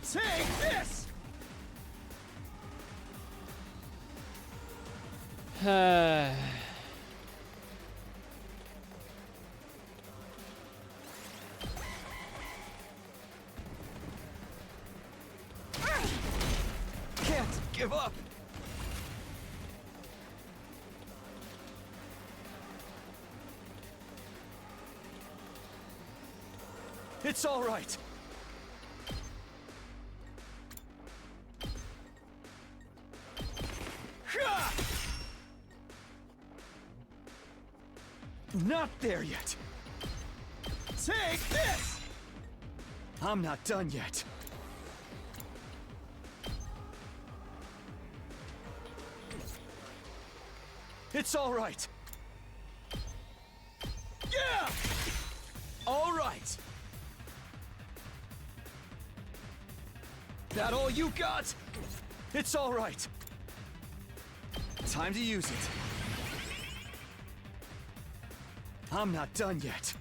Take this! Can't give up! It's all right. Not there yet. Take this! I'm not done yet. It's all right. Yeah! All right. That all you got? It's all right. Time to use it. I'm not done yet.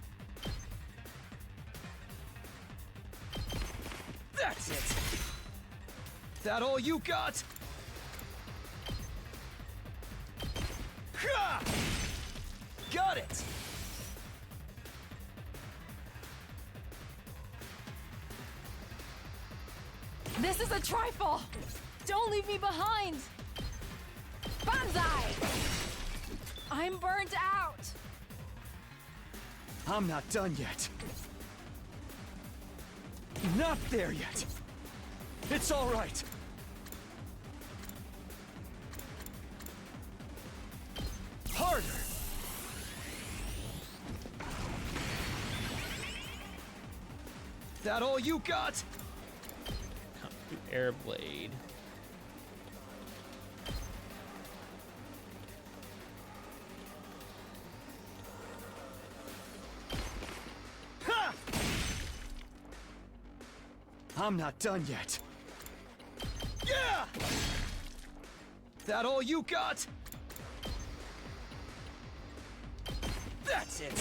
That's it. That all you got? Ha! Got it. This is a trifle! Don't leave me behind! Banzai! I'm burnt out! I'm not done yet. Not there yet. It's all right. Harder. That all you got? Air blade. Ha! I'm not done yet. Yeah! That all you got? That's it.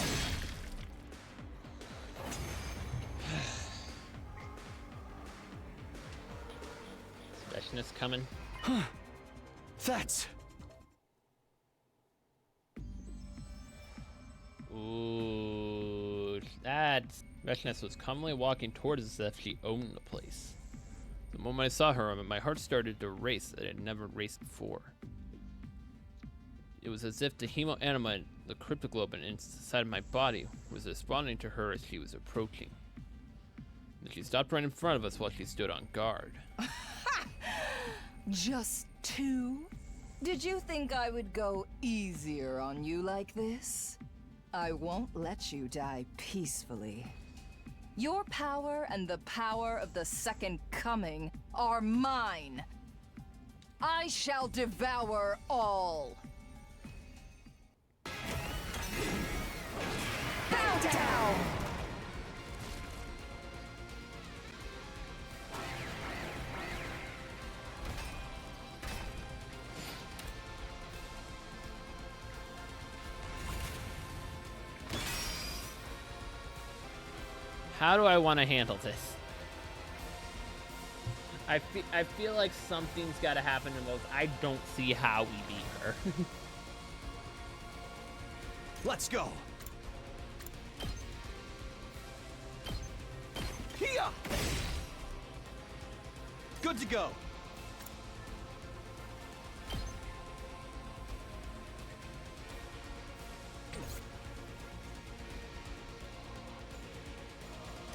Freshness coming. That's... Ooh, that's... Freshness was calmly walking towards us as if she owned the place. The moment I saw her, my heart started to race that it had never raced before. It was as if the hemoanima, the cryptoglobin inside my body, was responding to her as she was approaching. And she stopped right in front of us while she stood on guard. Just two? Did you think I would go easier on you like this? I won't let you die peacefully. Your power and the power of the Second Coming are mine. I shall devour all. Bow down! How do I want to handle this? I feel like something's got to happen in those. I don't see how we beat her. Let's go. Here. Good to go.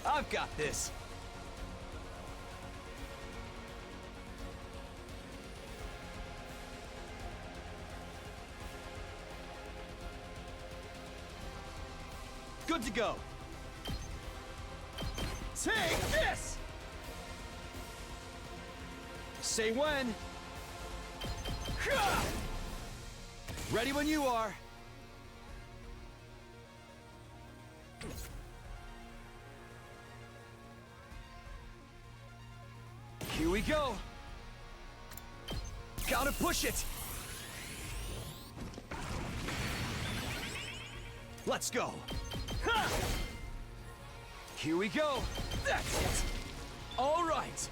I've got this. Good to go. Take this! Say when. Ready when you are. Here we go. Gotta push it. Let's go. Here we go. That's it. All right.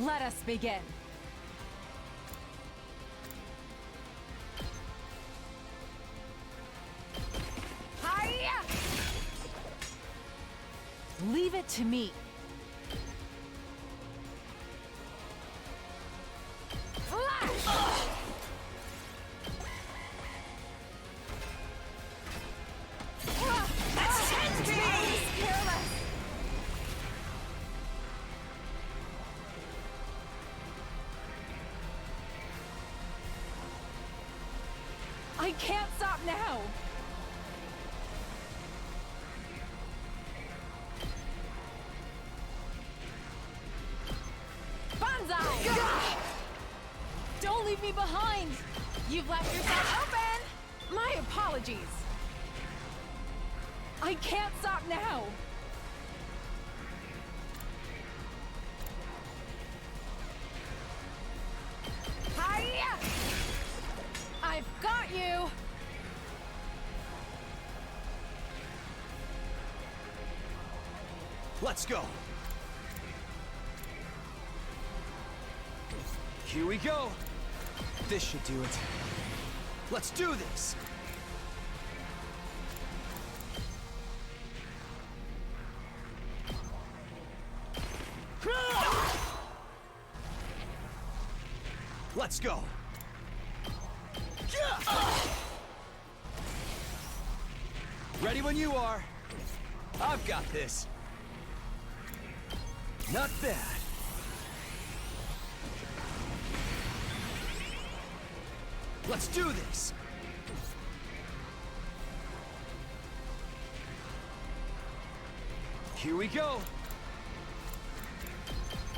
Let us begin. Hiya! Leave it to me. Flash! That's careless. I can't stop now. Banzai! Don't leave me behind. You've left yourself open. My apologies. I can't stop now. Hiya! I've got you. Let's go. Here we go. This should do it. Let's do this. Let's go. Ready when you are. I've got this. Not bad. Let's do this. Here we go.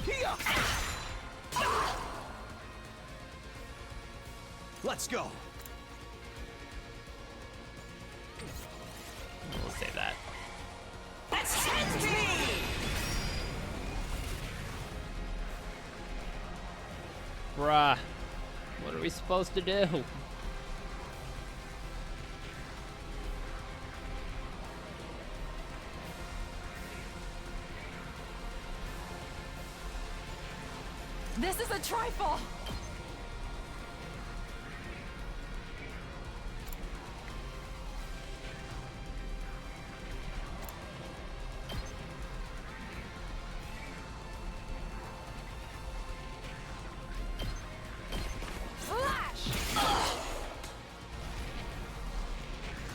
Here. Let's go. We'll say that. Attend me! Bruh. What are we supposed to do? This is a trifle.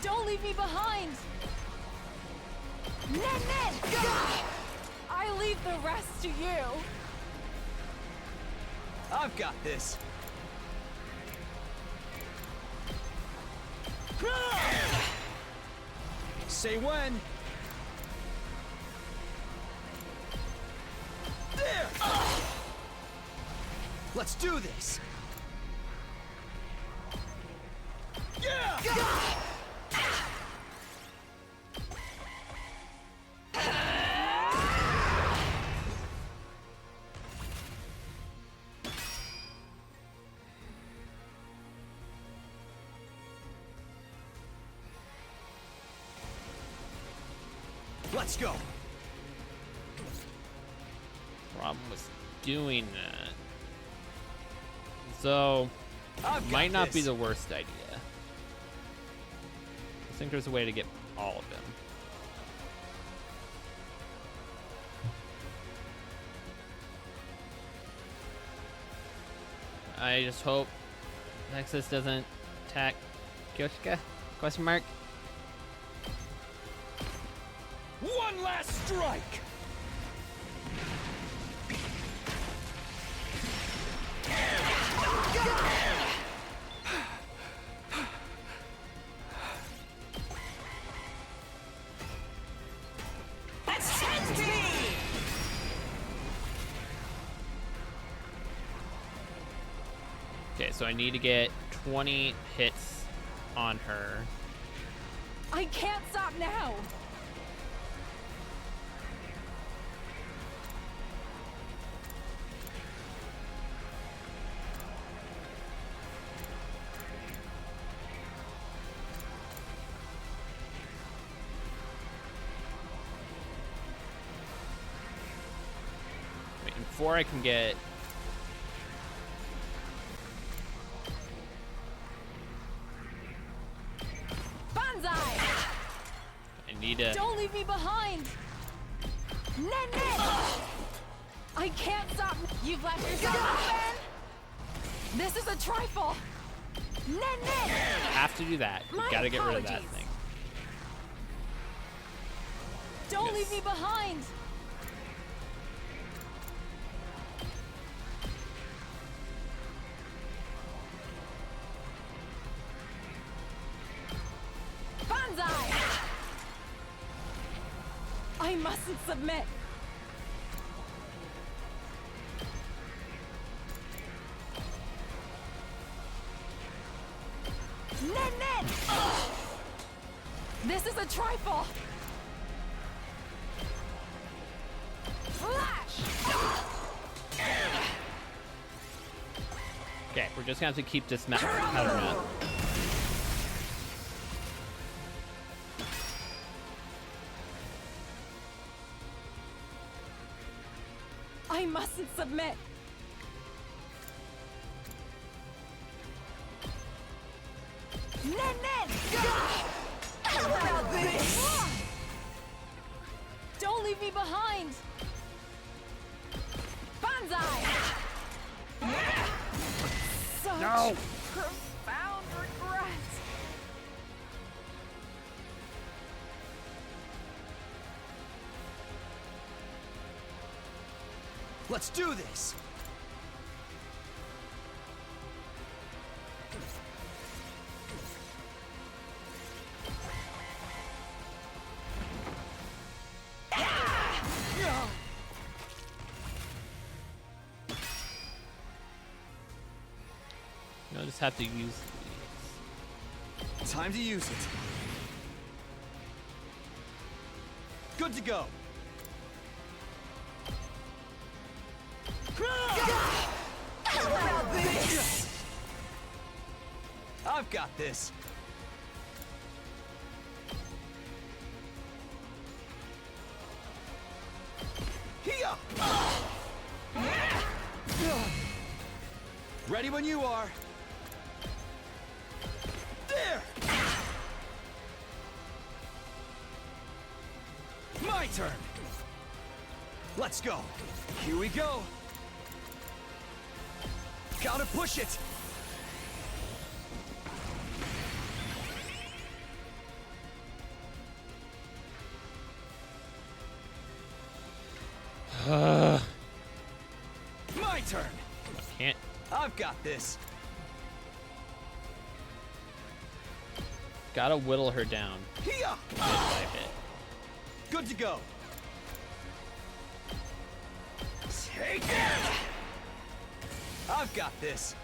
Don't leave me behind! Nen! I leave the rest to you! I've got this. Say when. There! Let's do this. Yeah! Let's go. Problem was doing that. So, might not be the worst idea. I think there's a way to get all of them. I just hope Nexus doesn't attack Kyoshika? Question mark. One last strike! so I need to get 20 hits on her. I can't stop now! Wait, and 4 I can get. Banzai! I need to. Don't leave me behind! Nen Nen! I can't stop! You've left yourself open! This is a trifle! Nen Nen! Have to do that. You My gotta get rid of that apologies. thing. Don't Yes. leave me behind! Banzai! I mustn't submit! Nen Nen! This is a trifle! Flash! Okay, we're just gonna have to keep this pattern up. I mustn't submit! Nen Nen! How about this? Don't leave me behind! Banzai! Such profound regret! Let's do this! You'll just have to use these. Time to use it. Good to go. How about this? I've got this. Here. Ready when you are. There. My turn. Let's go. Here we go. Gotta push it. My turn. Can't. I've got this. Gotta whittle her down. Here. Hit by hit. Good to go. Take it. I've got this.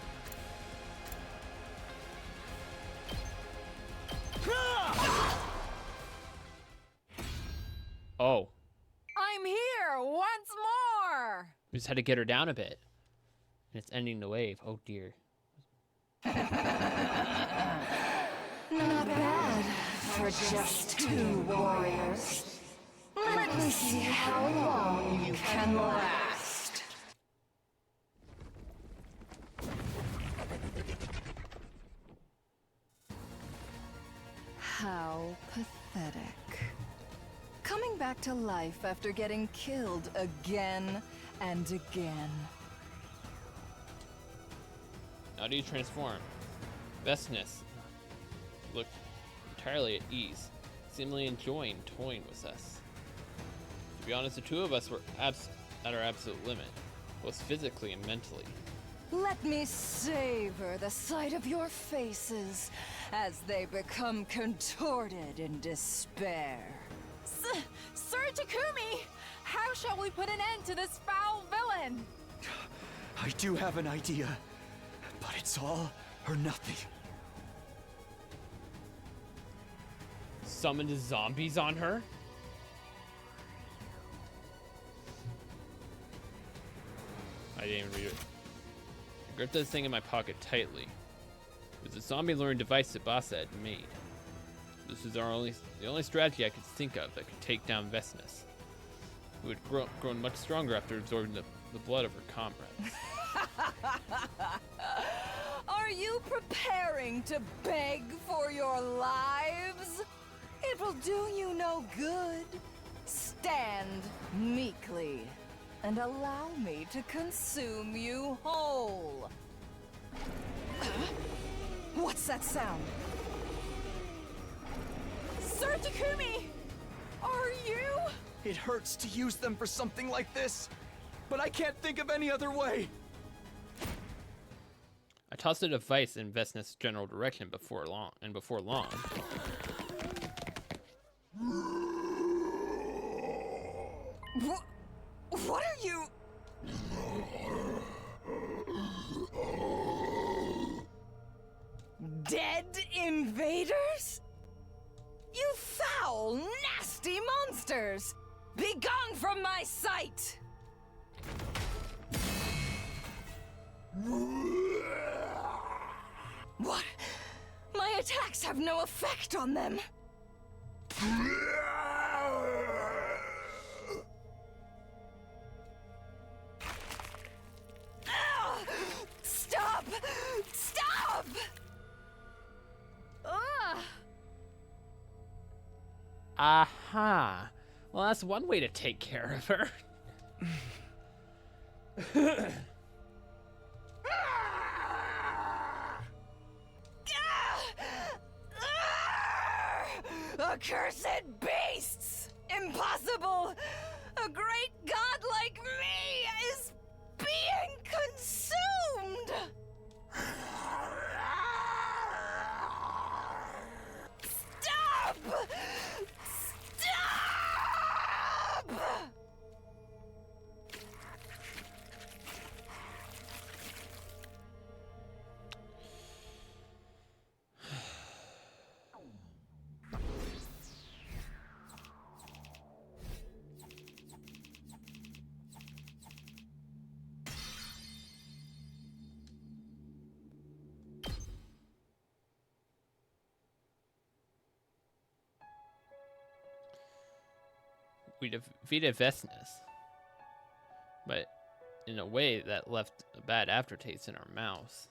Oh, I'm here once more! we just had to get her down a bit. And it's ending the wave. Oh dear. Not bad for just 2 warriors. Let me see how long you can last. How pathetic. Coming back to life after getting killed again and again. How do you transform? Vestness looked entirely at ease, seemingly enjoying toying with us. To be honest, the two of us were at our absolute limit, both physically and mentally. Let me savor the sight of your faces as they become contorted in despair. Sir Takumi! How shall we put an end to this foul villain? I do have an idea. But it's all or nothing. Summon the zombies on her? I didn't even read it. I gripped this thing in my pocket tightly. It was a zombie luring device that Bassa had made. This was the only strategy I could think of that could take down Vesnus, who had grown much stronger after absorbing the blood of her comrades. Are you preparing to beg for your lives? It will do you no good. Stand meekly and allow me to consume you whole. What's that sound? Sir Takumi! Are you? It hurts to use them for something like this, but I can't think of any other way. I tossed a device in Vesnus' general direction before long. What are you? Dead invaders? You foul, nasty monsters! Be gone from my sight! What? My attacks have no effect on them. Stop! Stop! Ugh. Aha! Well, that's one way to take care of her. Accursed beasts! Impossible! A great god like me is being consumed! Stop! Stop! We defeated Vesnus, but in a way that left a bad aftertaste in our mouths.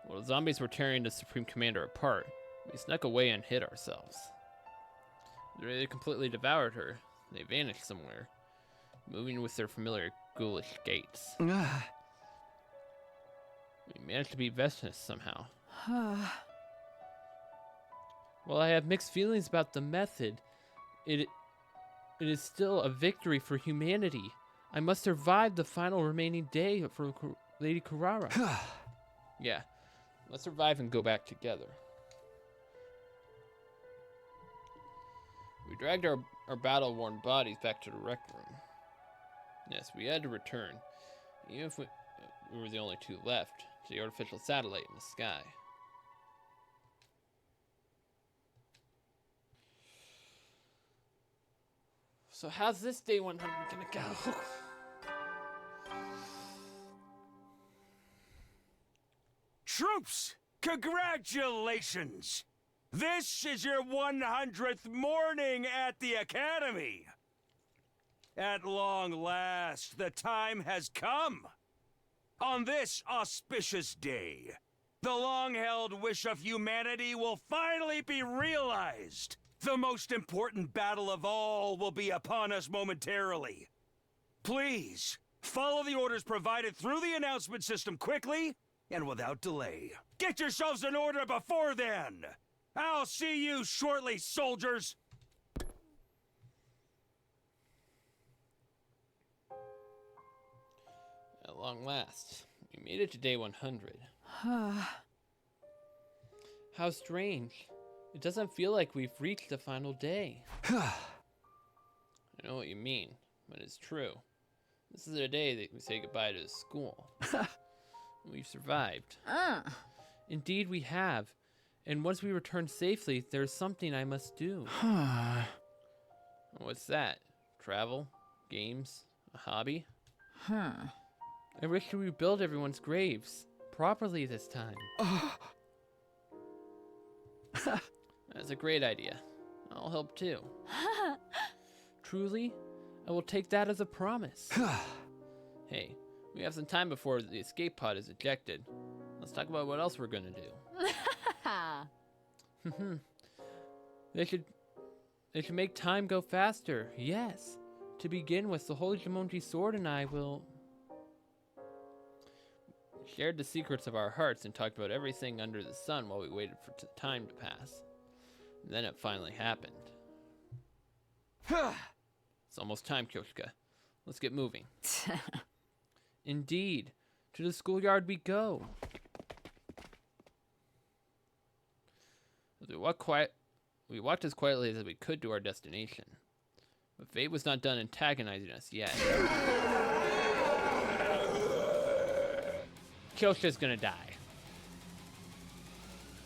While the zombies were tearing the Supreme Commander apart, we snuck away and hid ourselves. They completely devoured her. They vanished somewhere, moving with their familiar ghoulish gaits. We managed to beat Vesnus somehow. While I have mixed feelings about the method, it is still a victory for humanity. I must survive the final remaining day for Lady Kurara. Yeah, let's survive and go back together. We dragged our battle-worn bodies back to the rec room. Yes, we had to return, even if we were the only two left, to the artificial satellite in the sky. So how's this day 100 gonna go? Troops, congratulations! This is your 100th morning at the Academy! At long last, the time has come! On this auspicious day, the long-held wish of humanity will finally be realized! The most important battle of all will be upon us momentarily. Please, follow the orders provided through the announcement system quickly and without delay. Get yourselves in order before then! I'll see you shortly, soldiers! At long last, we made it to day 100. How strange. It doesn't feel like we've reached the final day. I know what you mean, but it's true. This is the day that we say goodbye to school. We've survived. Indeed, we have. And once we return safely, there's something I must do. What's that? Travel? Games? A hobby? I wish to rebuild everyone's graves properly this time. That's a great idea. I'll help too. Truly, I will take that as a promise. Hey, we have some time before the escape pod is ejected. Let's talk about what else we're gonna do. They should make time go faster. Yes. To begin with, the Holy Jumonji Sword and I will... shared the secrets of our hearts and talked about everything under the sun while we waited for time to pass. And then it finally happened. It's almost time, Kyoshika. Let's get moving. Indeed. To the schoolyard we go. As we walked as quietly as we could to our destination. But fate was not done antagonizing us yet. Kyoshika's gonna die.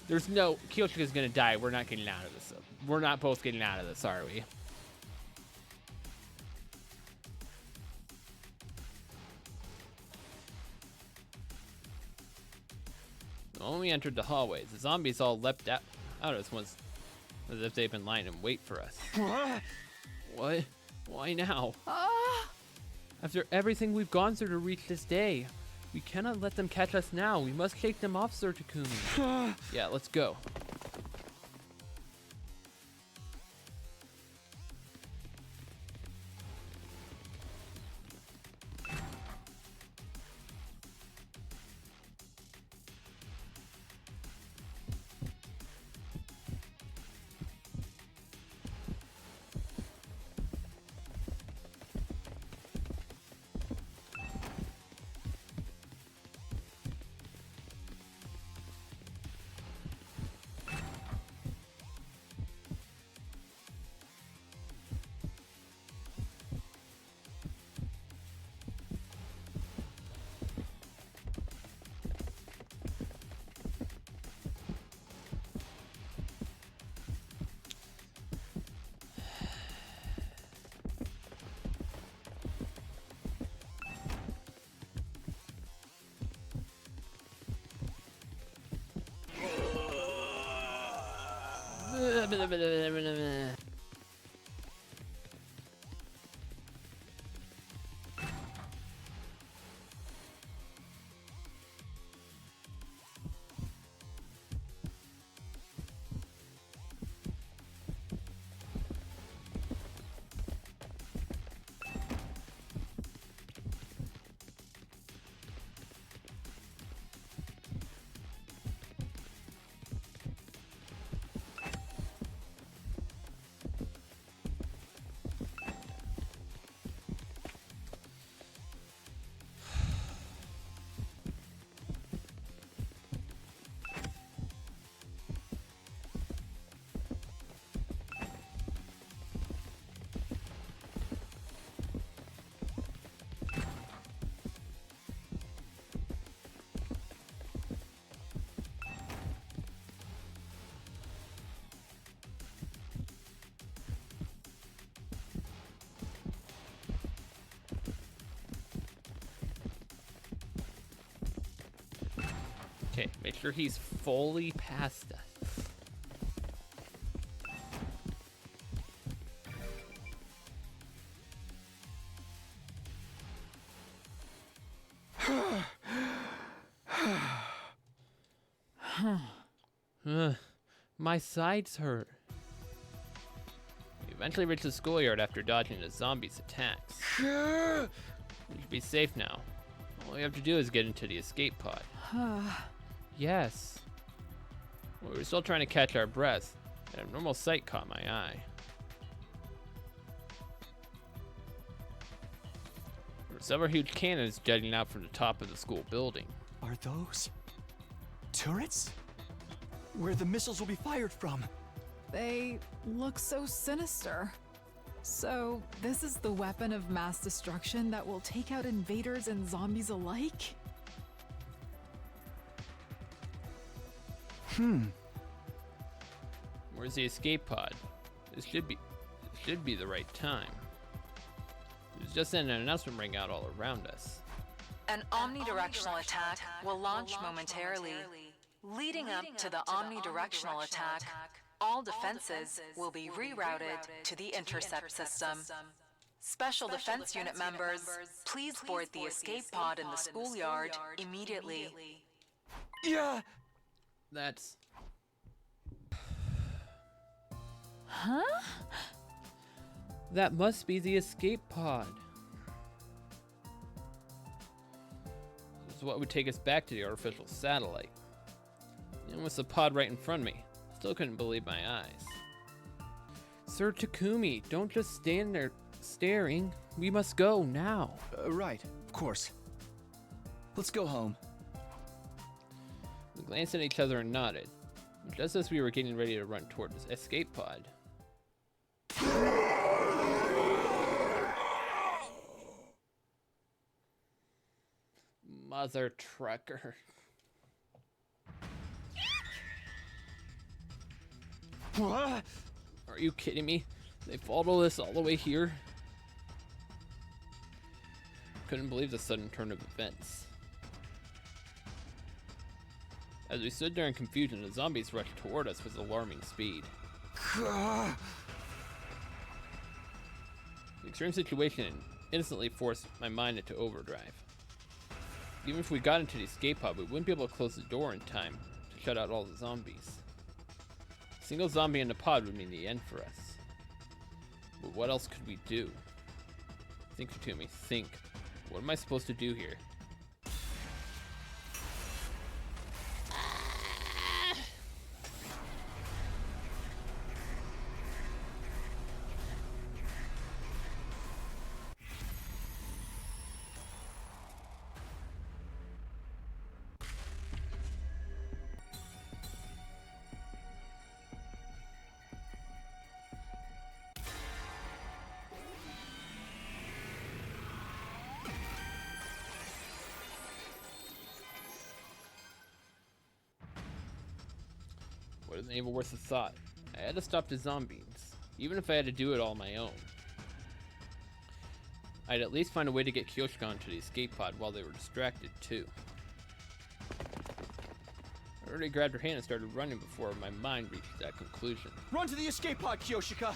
Kyoshika's gonna die. We're not getting out of this. We're not both getting out of this, are we? When we entered the hallways, the zombies all leapt out at us as if they'd been lying in wait for us. What? Why now? After everything we've gone through to reach this day, we cannot let them catch us now. We must shake them off, Sir Takumi. Yeah, let's go. Okay, make sure he's fully past us. My sides hurt. We eventually reached the schoolyard after dodging the zombies' attacks. We should be safe now. All we have to do is get into the escape pod. Yes. We were still trying to catch our breath, and a normal sight caught my eye. There were several huge cannons jutting out from the top of the school building. Are those turrets? Where the missiles will be fired from? They look so sinister. So, this is the weapon of mass destruction that will take out invaders and zombies alike? Where's the escape pod? This should be the right time. There's just an announcement ring out all around us. An omnidirectional attack will launch momentarily. Leading up to the omnidirectional attack, all defenses will be rerouted to the intercept system. Special Defense Unit members, please board the escape pod in the schoolyard immediately. Yeah! That's... Huh? That must be the escape pod. This is what would take us back to the artificial satellite. And with the pod right in front of me, still couldn't believe my eyes. Sir Takumi, don't just stand there staring. We must go now. Right, of course. Let's go home. We glanced at each other and nodded, just as we were getting ready to run toward this escape pod. Mother trucker. What? Are you kidding me? They followed us all the way here? Couldn't believe the sudden turn of events. As we stood there in confusion, the zombies rushed toward us with alarming speed. The extreme situation instantly forced my mind into overdrive. Even if we got into the escape pod, we wouldn't be able to close the door in time to shut out all the zombies. A single zombie in the pod would mean the end for us. But what else could we do? Think, Takumi, think. What am I supposed to do here? Wasn't even worth a thought. I had to stop the zombies, even if I had to do it all on my own. I'd at least find a way to get Kyoshika onto the escape pod while they were distracted, too. I already grabbed her hand and started running before my mind reached that conclusion. Run to the escape pod, Kyoshika!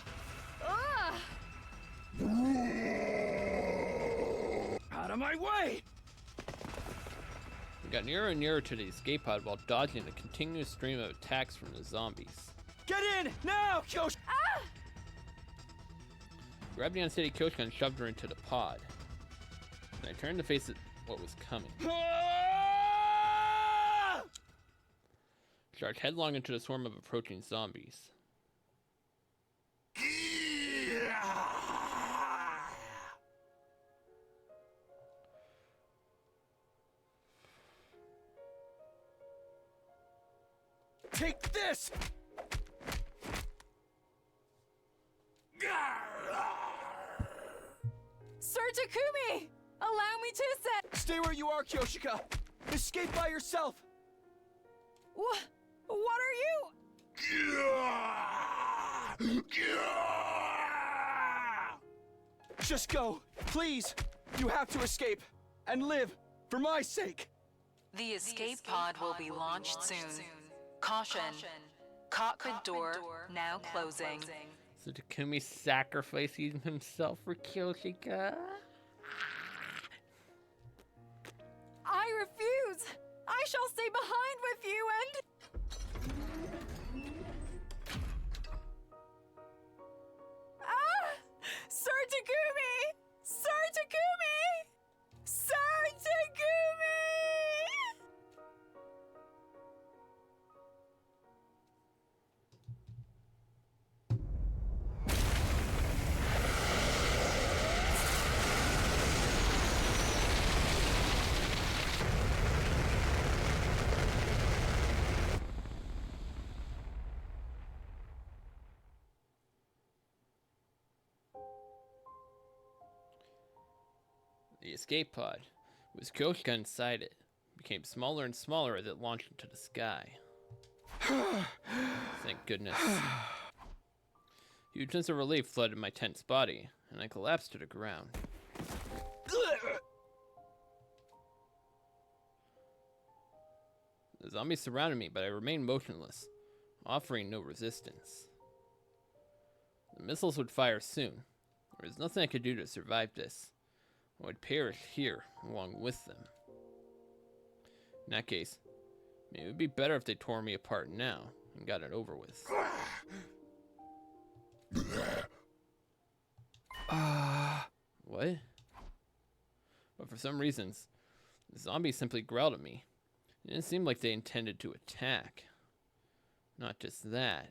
Out of my way! We got nearer and nearer to the escape pod while dodging a continuous stream of attacks from the zombies. Get in! Now, Kyoshika! Grabbed the unsteady Kyoshika and shoved her into the pod. And I turned to face what was coming. Charged headlong into the swarm of approaching zombies. Take this! Sir Takumi! Allow me to set. Stay where you are, Kyoshika! Escape by yourself! What are you? Just go, please! You have to escape, and live, for my sake! The escape pod will be launched soon. Caution. Cockpit door now closing. So Takumi sacrificing himself for Kyoshika? I refuse! I shall stay behind with you and... Sir Takumi! Sir Takumi! Sir Takumi! The escape pod, with Kyoshika inside it, became smaller and smaller as it launched into the sky. Thank goodness. Huge sense of relief flooded my tense body, and I collapsed to the ground. The zombies surrounded me, but I remained motionless, offering no resistance. The missiles would fire soon. There was nothing I could do to survive this. I would perish here, along with them. In that case, maybe it would be better if they tore me apart now, and got it over with. What? But for some reasons, the zombies simply growled at me. It didn't seem like they intended to attack. Not just that.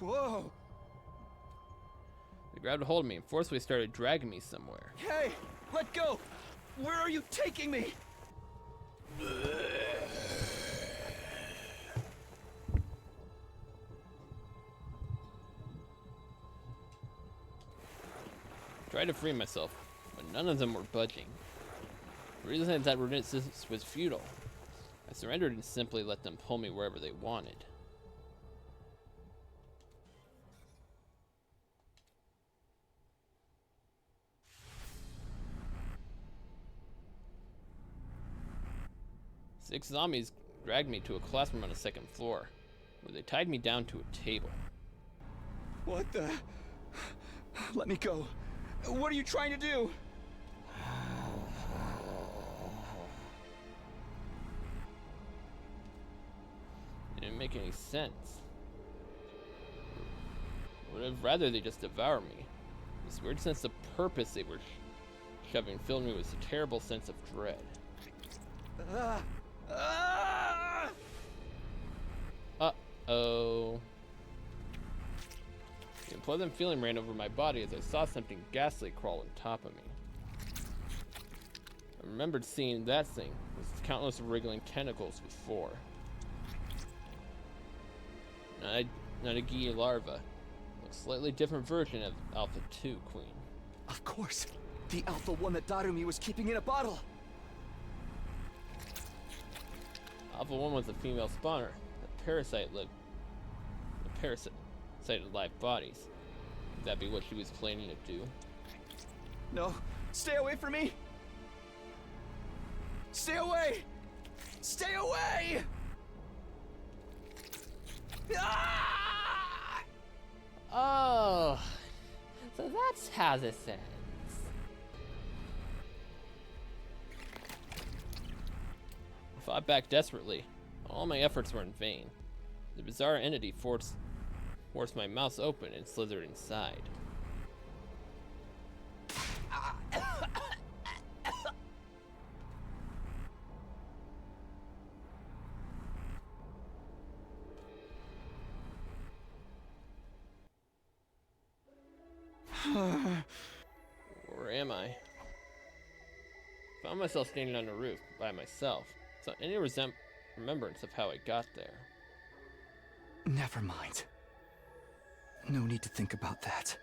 Whoa! They grabbed a hold of me and forcefully started dragging me somewhere. Hey! Let go! Where are you taking me? I tried to free myself, but none of them were budging. The reason that resistance was futile. I surrendered and simply let them pull me wherever they wanted. Six zombies dragged me to a classroom on the second floor, where they tied me down to a table. What the? Let me go. What are you trying to do? It didn't make any sense. I would have rather they just devour me. This weird sense of purpose they were shoving filled me with a terrible sense of dread. Uh-oh. The unpleasant feeling ran over my body as I saw something ghastly crawl on top of me. I remembered seeing that thing with its countless wriggling tentacles before. Not a Gi larva. A slightly different version of Alpha 2 Queen. Of course. The Alpha one that Darumi was keeping in a bottle. Alpha 1 was a female spawner. The parasited live bodies. Would that be what she was planning to do? No. Stay away from me! Stay away! Stay away! Ah! Oh, so that's how this ends. I fought back desperately. All my efforts were in vain. The bizarre entity forced my mouth open and slithered inside. Where am I? Found myself standing on the roof by myself, without any remembrance of how I got there. Never mind. No need to think about that.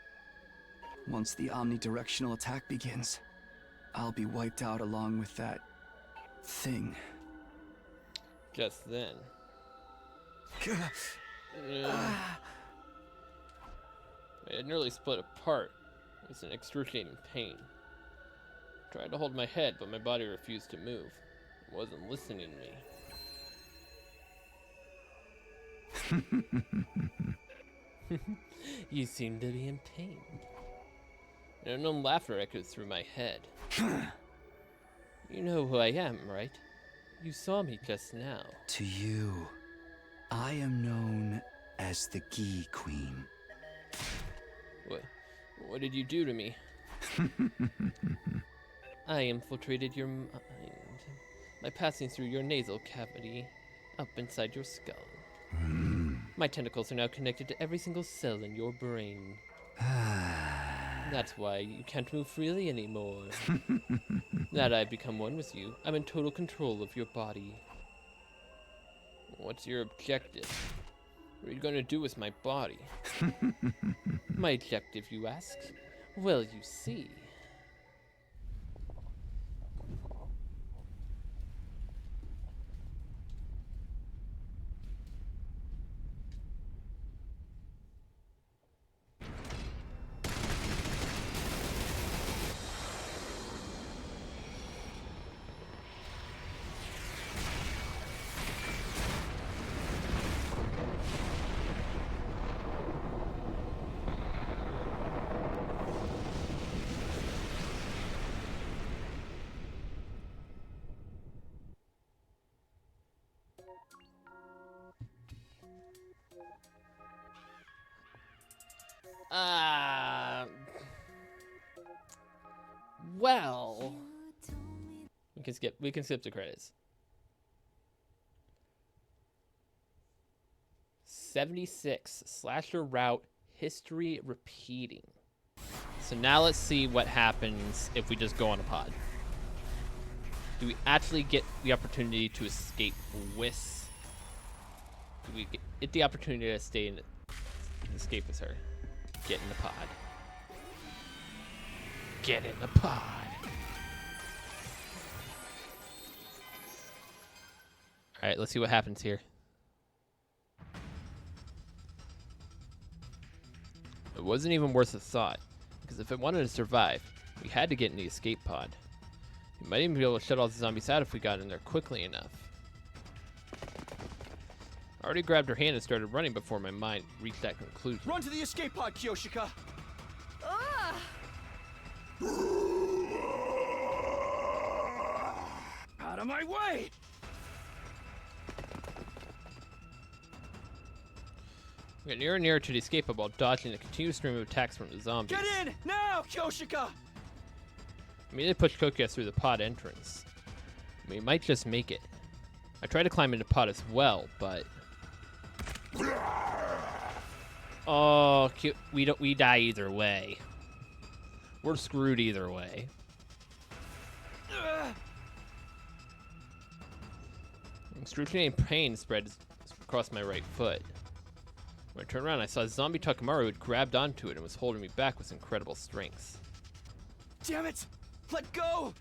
Once the omnidirectional attack begins, I'll be wiped out along with that thing. Just then. I had nearly split apart. It was an excruciating pain. I tried to hold my head, but my body refused to move. It wasn't listening to me. You seem to be in pain. An unknown laughter echoed through my head. You know who I am, right? You saw me just now. To you, I am known as the Gi Queen. What did you do to me? I infiltrated your mind by passing through your nasal cavity up inside your skull. My tentacles are now connected to every single cell in your brain. That's why you can't move freely anymore. Now that I've become one with you, I'm in total control of your body. What's your objective? What are you going to do with my body? My objective, you ask? Well, you see. Well, we can skip the credits. 76 slasher route history repeating. So now let's see what happens if we just go on a pod. Do we actually get the opportunity to escape Whis? Do we get the opportunity to stay in escape with her? Get in the pod. Get in the pod. All right, let's see what happens here. It wasn't even worth a thought, because if it wanted to survive, we had to get in the escape pod. We might even be able to shut all the zombies out if we got in there quickly enough. I already grabbed her hand and started running before my mind reached that conclusion. Run to the escape pod, Kyoshika! Out of my way! We got nearer and nearer to the escape pod while dodging the continuous stream of attacks from the zombies. Get in! Now, Kyoshika! Immediately pushed Kokia through the pod entrance. We might just make it. I tried to climb into the pod as well, but... Oh, we die either way. We're screwed either way. Excruciating pain spread across my right foot. When I turned around, I saw zombie Takamaru who had grabbed onto it and was holding me back with incredible strength. Damn it! Let go!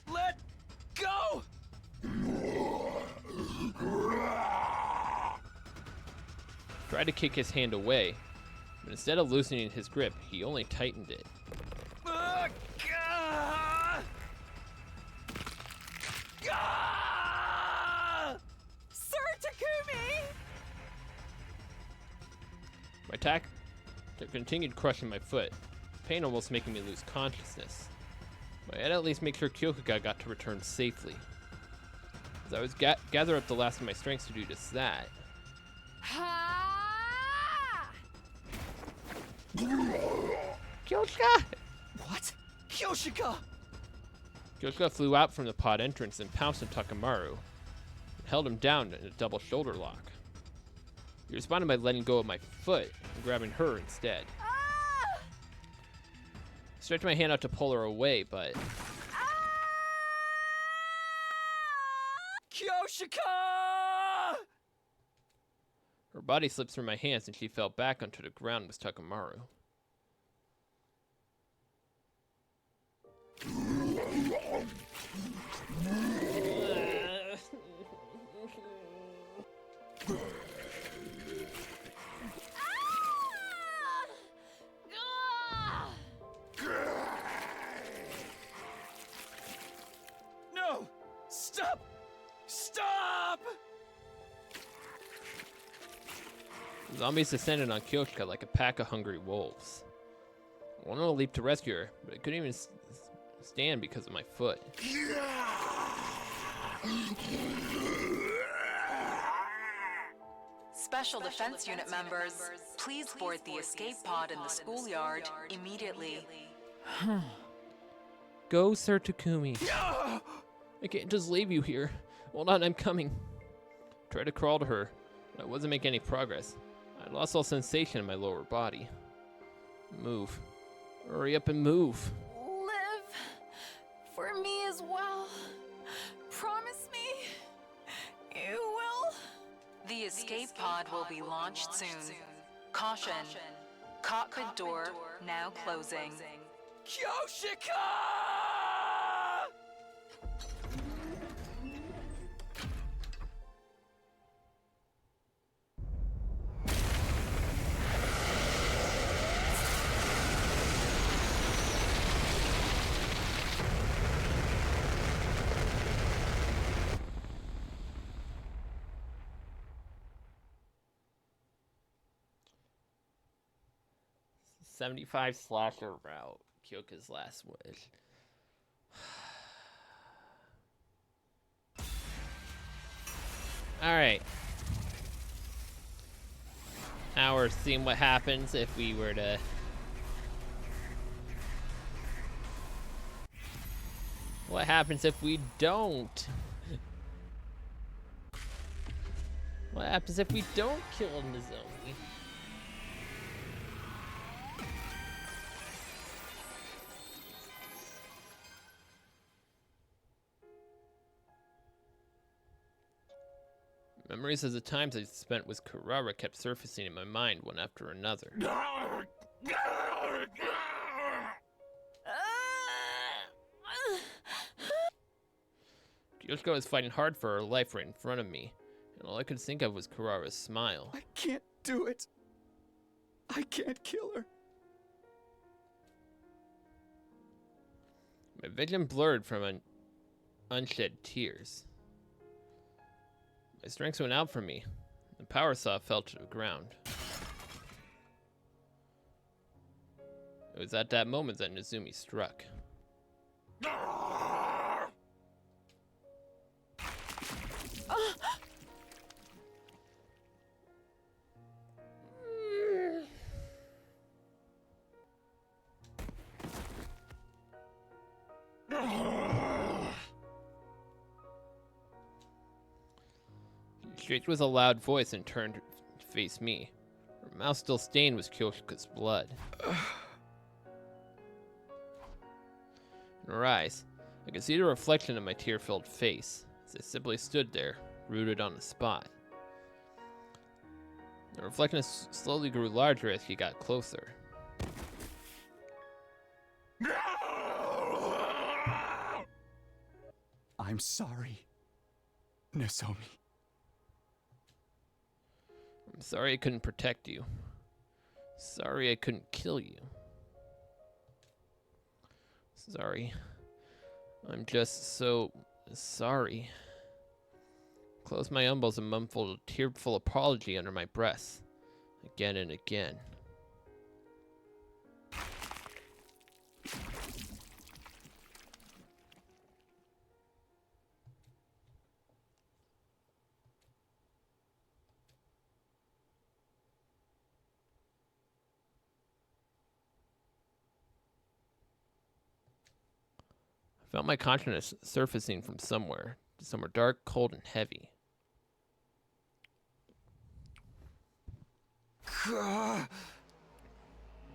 Let go! Tried to kick his hand away, but instead of loosening his grip, he only tightened it. Sir Takumi! My attack continued crushing my foot, pain almost making me lose consciousness. But I had to at least make sure Kyokuga got to return safely. As I was gather up the last of my strength to do just that. Ha! Kyoshika! What? Kyoshika! Kyoshika flew out from the pod entrance and pounced on Takamaru, and held him down in a double shoulder lock. He responded by letting go of my foot and grabbing her instead. Ah! Stretched my hand out to pull her away, but Kyoshika! her body slipped through my hands and she fell back onto the ground with Takamaru. No! Stop! Stop! Zombies descended on Kyoshika like a pack of hungry wolves. I wanted to leap to rescue her, but I couldn't even stand because of my foot. Special Defense Unit members, please board the escape pod in the schoolyard immediately. Go, Sir Takumi. I can't just leave you here. Hold on, I'm coming. Tried to crawl to her, but I wasn't making any progress. I lost all sensation in my lower body. Move. Hurry up and move. Live for me as well. Promise me you will. The escape pod will be launched soon. Caution. Cockpit door now closing. Kyoshika! '75 slasher route. Kyoka's last wish. All right. Now we're seeing what happens if we were to What happens if we don't? What happens if we don't kill Nozomi? Memories of the times I spent with Kurara kept surfacing in my mind one after another. Kyoshiko was fighting hard for her life right in front of me, and all I could think of was Kurara's smile. I can't do it. I can't kill her. My vision blurred from unshed tears. My strength went out from me. The power saw fell to the ground. It was at that moment that Nozomi struck. She shrieked with a loud voice and turned to face me. Her mouth still stained with Kyoshika's blood. In her eyes, I could see the reflection of my tear-filled face as I simply stood there, rooted on the spot. The reflection slowly grew larger as she got closer. I'm sorry, Nozomi. I'm sorry I couldn't protect you. Sorry I couldn't kill you. Sorry. I'm just so sorry. Closed my elbows and mumbled a tearful apology under my breath, again and again. I felt my consciousness surfacing from somewhere dark, cold, and heavy.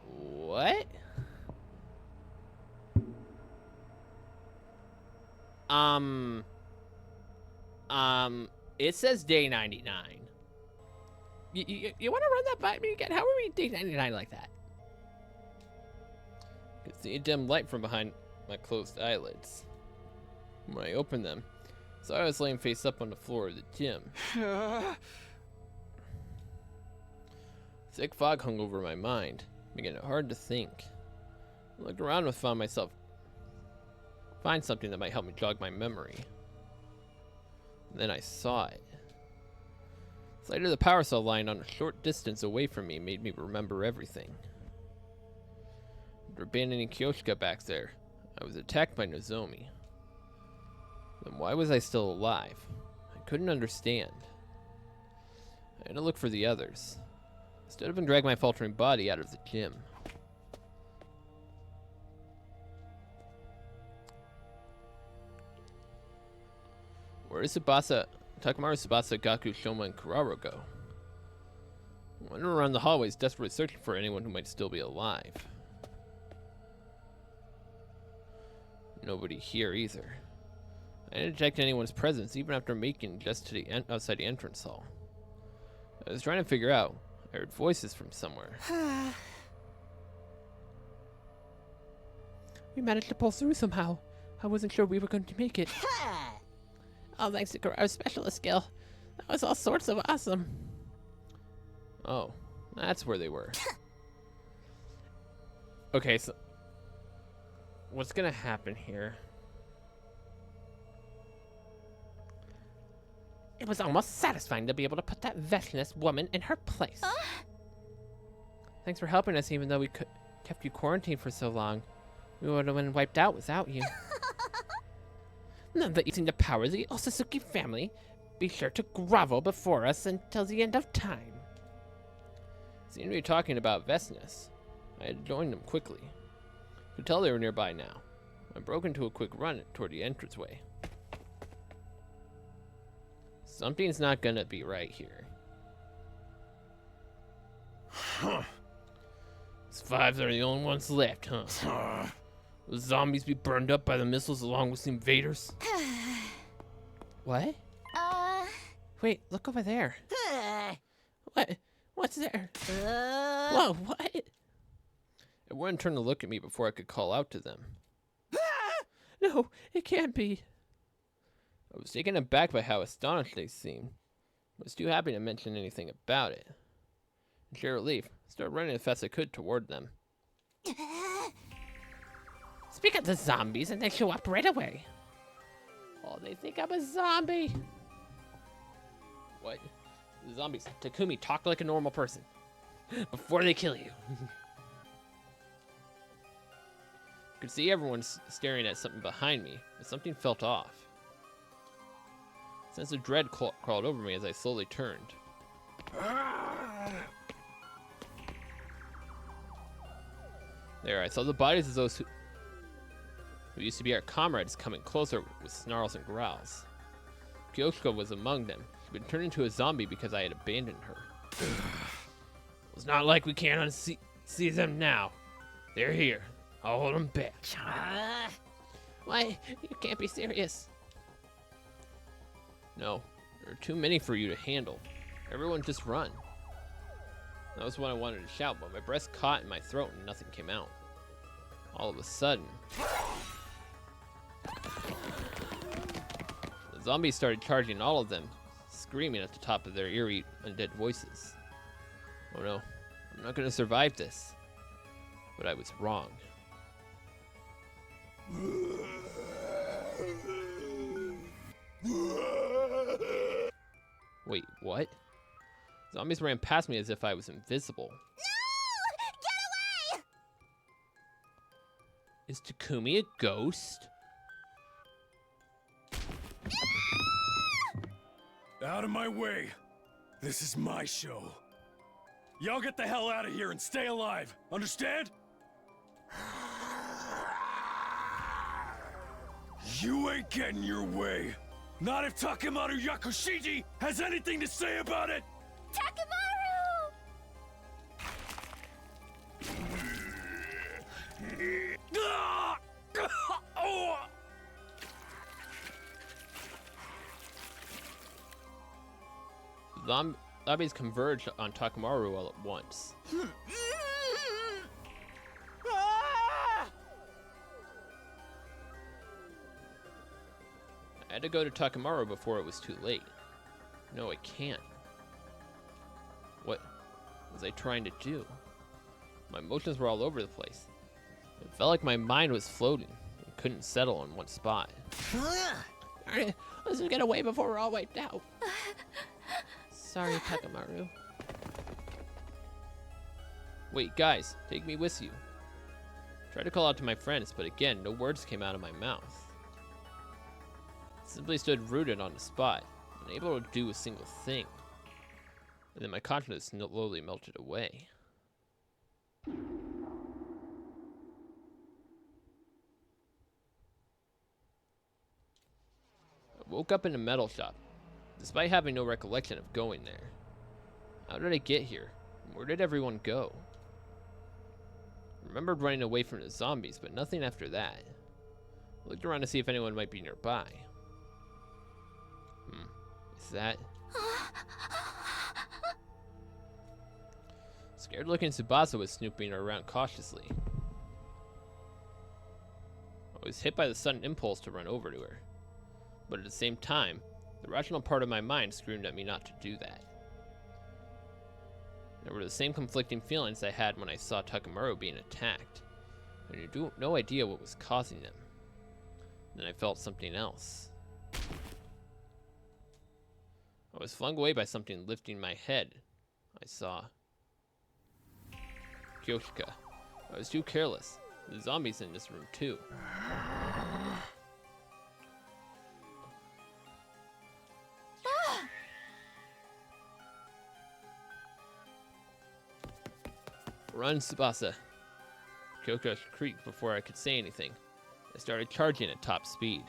What? It says day 99. You want to run that by me again? How are we day 99 like that? I could see a dim light from behind my closed eyelids. When I opened them, I saw I was laying face up on the floor of the gym. Thick fog hung over my mind, making it hard to think. I looked around and found myself find something that might help me jog my memory. And then I saw it. The sight of the power cell lying on a short distance away from me made me remember everything. After abandoning Kyoshika back there, I was attacked by Nozomi. Then why was I still alive? I couldn't understand. I had to look for the others. Instead of drag my faltering body out of the gym. Where is Takamaru, Tsubasa, Gaku, Shoma, and Kuraro go? I wander around the hallways desperately searching for anyone who might still be alive. Nobody here either. I didn't detect anyone's presence even after making it just to the outside the entrance hall. I was trying to figure out. I heard voices from somewhere. We managed to pull through somehow. I wasn't sure we were going to make it. All thanks to our specialist skill. That was all sorts of awesome. Oh, that's where they were. Okay, so what's gonna happen here? It was almost satisfying to be able to put that Veshness woman in her place. Thanks for helping us, even though we kept you quarantined for so long. We would have been wiped out without you. Now that you've seen the power of the Osasuke family, be sure to grovel before us until the end of time. Seemed to be talking about Veshness. I had joined them quickly. Could tell they were nearby now. I broke into a quick run toward the entranceway. Something's not gonna be right here. Huh. These fives are the only ones left, huh? Will zombies be burned up by the missiles along with the invaders? What? Wait, look over there. What? What's there? Whoa, what? Everyone turned to look at me before I could call out to them. No, it can't be. I was taken aback by how astonished they seemed. I was too happy to mention anything about it. In sheer relief, I started running as fast as I could toward them. Speak of the zombies and they show up right away. Oh, they think I'm a zombie. What? The zombies. Takumi, talk like a normal person. Before they kill you. I could see everyone staring at something behind me, but something felt off. A sense of dread crawled over me as I slowly turned. There, I saw the bodies of those who used to be our comrades coming closer with snarls and growls. Kyoshiko was among them. She'd been turned into a zombie because I had abandoned her. It's not like we can't see them now. They're here. I'll hold them back. Why? You can't be serious. No, there are too many for you to handle. Everyone just run. That was what I wanted to shout, but my breast caught in my throat and nothing came out. All of a sudden, the zombies started charging all of them, screaming at the top of their eerie, undead voices. Oh no, I'm not gonna survive this. But I was wrong. Wait, what? Zombies ran past me as if I was invisible. No! Get away! Is Takumi a ghost? Out of my way. This is my show. Y'all get the hell out of here and stay alive. Understand? You ain't getting your way. Not if Takemaru Yakushiji has anything to say about it! Takemaru! Zombies converged on Takemaru all at once. I had to go to Takemaru before it was too late. No, I can't. What was I trying to do? My emotions were all over the place. It felt like my mind was floating and couldn't settle in one spot. Let's just get away before we're all wiped out. Sorry, Takemaru. Wait, guys, take me with you. Tried to call out to my friends, but again, no words came out of my mouth. Simply stood rooted on the spot, unable to do a single thing. And then my confidence slowly melted away. I woke up in a metal shop, despite having no recollection of going there. How did I get here? Where did everyone go? I remembered running away from the zombies, but nothing after that. I looked around to see if anyone might be nearby. Is that? Scared-looking Tsubasa was snooping around cautiously. I was hit by the sudden impulse to run over to her. But at the same time, the rational part of my mind screamed at me not to do that. There were the same conflicting feelings I had when I saw Takemaru being attacked. I had no idea what was causing them. Then I felt something else. I was flung away by something lifting my head. I saw Kyoshika. I was too careless. The zombies in this room too. Run, Tsubasa. Kyoshika creaked before I could say anything. I started charging at top speed.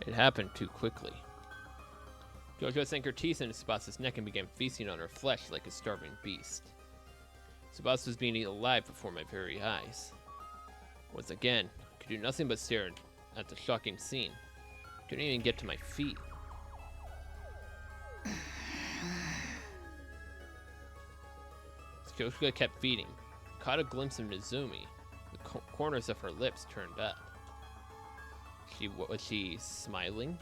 It happened too quickly. Jojo sank her teeth into Tsubasa's neck and began feasting on her flesh like a starving beast. Tsubasa was being eaten alive before my very eyes. Once again, I could do nothing but stare at the shocking scene. I couldn't even get to my feet. Kyoshika kept feeding. I caught a glimpse of Nizumi. The corners of her lips turned up. Was she smiling?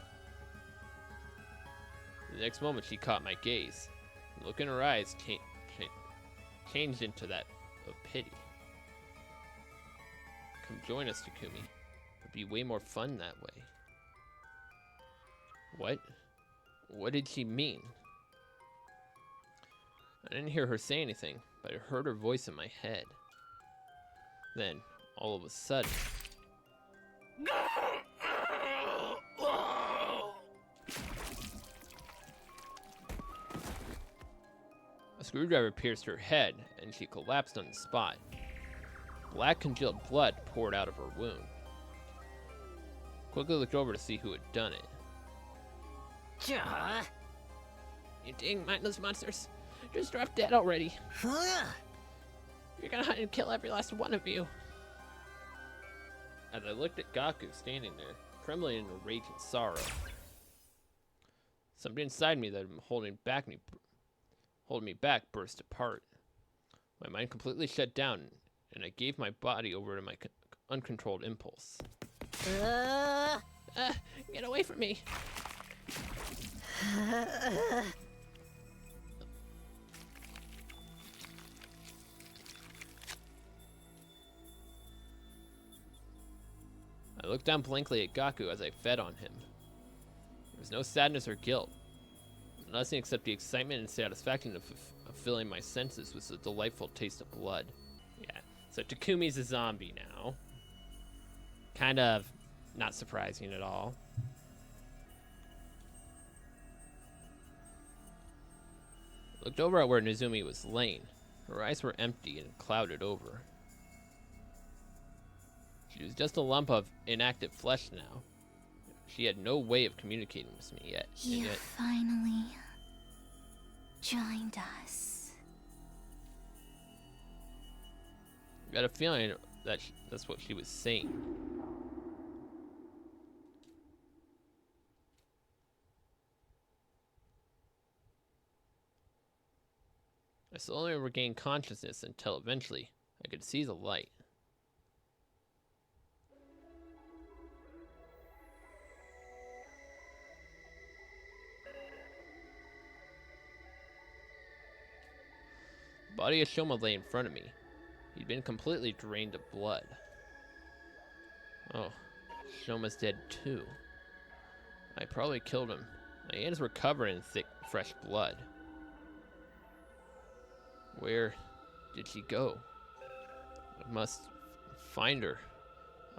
The next moment, she caught my gaze. The look in her eyes changed into that of pity. Come join us, Takumi. It'd be way more fun that way. What? What did she mean? I didn't hear her say anything, but I heard her voice in my head. Then, all of a sudden... A screwdriver pierced her head, and she collapsed on the spot. Black congealed blood poured out of her wound. Quickly looked over to see who had done it. You dang mindless monsters. Just drop dead already. You're gonna hunt and kill every last one of you. As I looked at Gaku standing there, trembling in a rage and sorrow, something inside me that had been holding me back burst apart. My mind completely shut down, and I gave my body over to my uncontrolled impulse. Get away from me! I looked down blankly at Gaku as I fed on him. There was no sadness or guilt. Nothing except the excitement and satisfaction of filling my senses with the delightful taste of blood. Yeah, so Takumi's a zombie now. Kind of not surprising at all. I looked over at where Nizumi was laying. Her eyes were empty and clouded over. She was just a lump of inactive flesh now. She had no way of communicating with me yet. You finally joined us. I got a feeling that that's what she was saying. I slowly regained consciousness until eventually I could see the light. The body of Shoma lay in front of me. He'd been completely drained of blood. Oh, Shoma's dead too. I probably killed him. My hands were covered in thick, fresh blood. Where did she go? I must find her.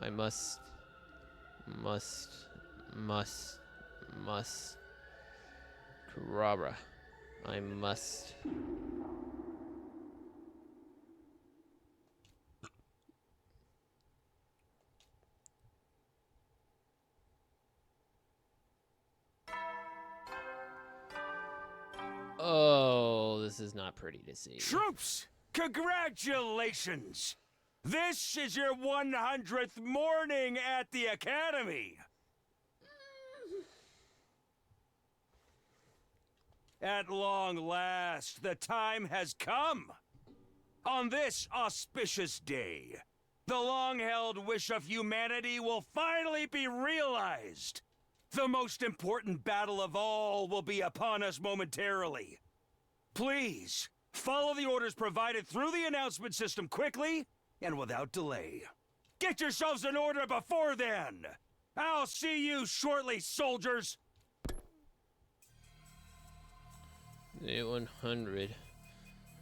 I must. Kurara. I must. Oh, this is not pretty to see. Troops, congratulations! This is your 100th morning at the Academy! At long last, the time has come. On this auspicious day, the long-held wish of humanity will finally be realized. The most important battle of all will be upon us momentarily. Please, follow the orders provided through the announcement system quickly and without delay. Get yourselves in order before then! I'll see you shortly, soldiers! Day 100.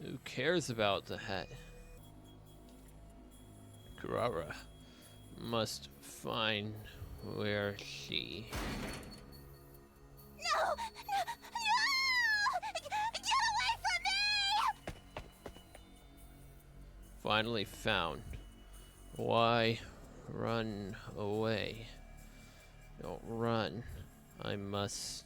Who cares about the hat? Kurara. must find where she... No! No! No! Get away from me! Finally found. Why run away? Don't run. I must.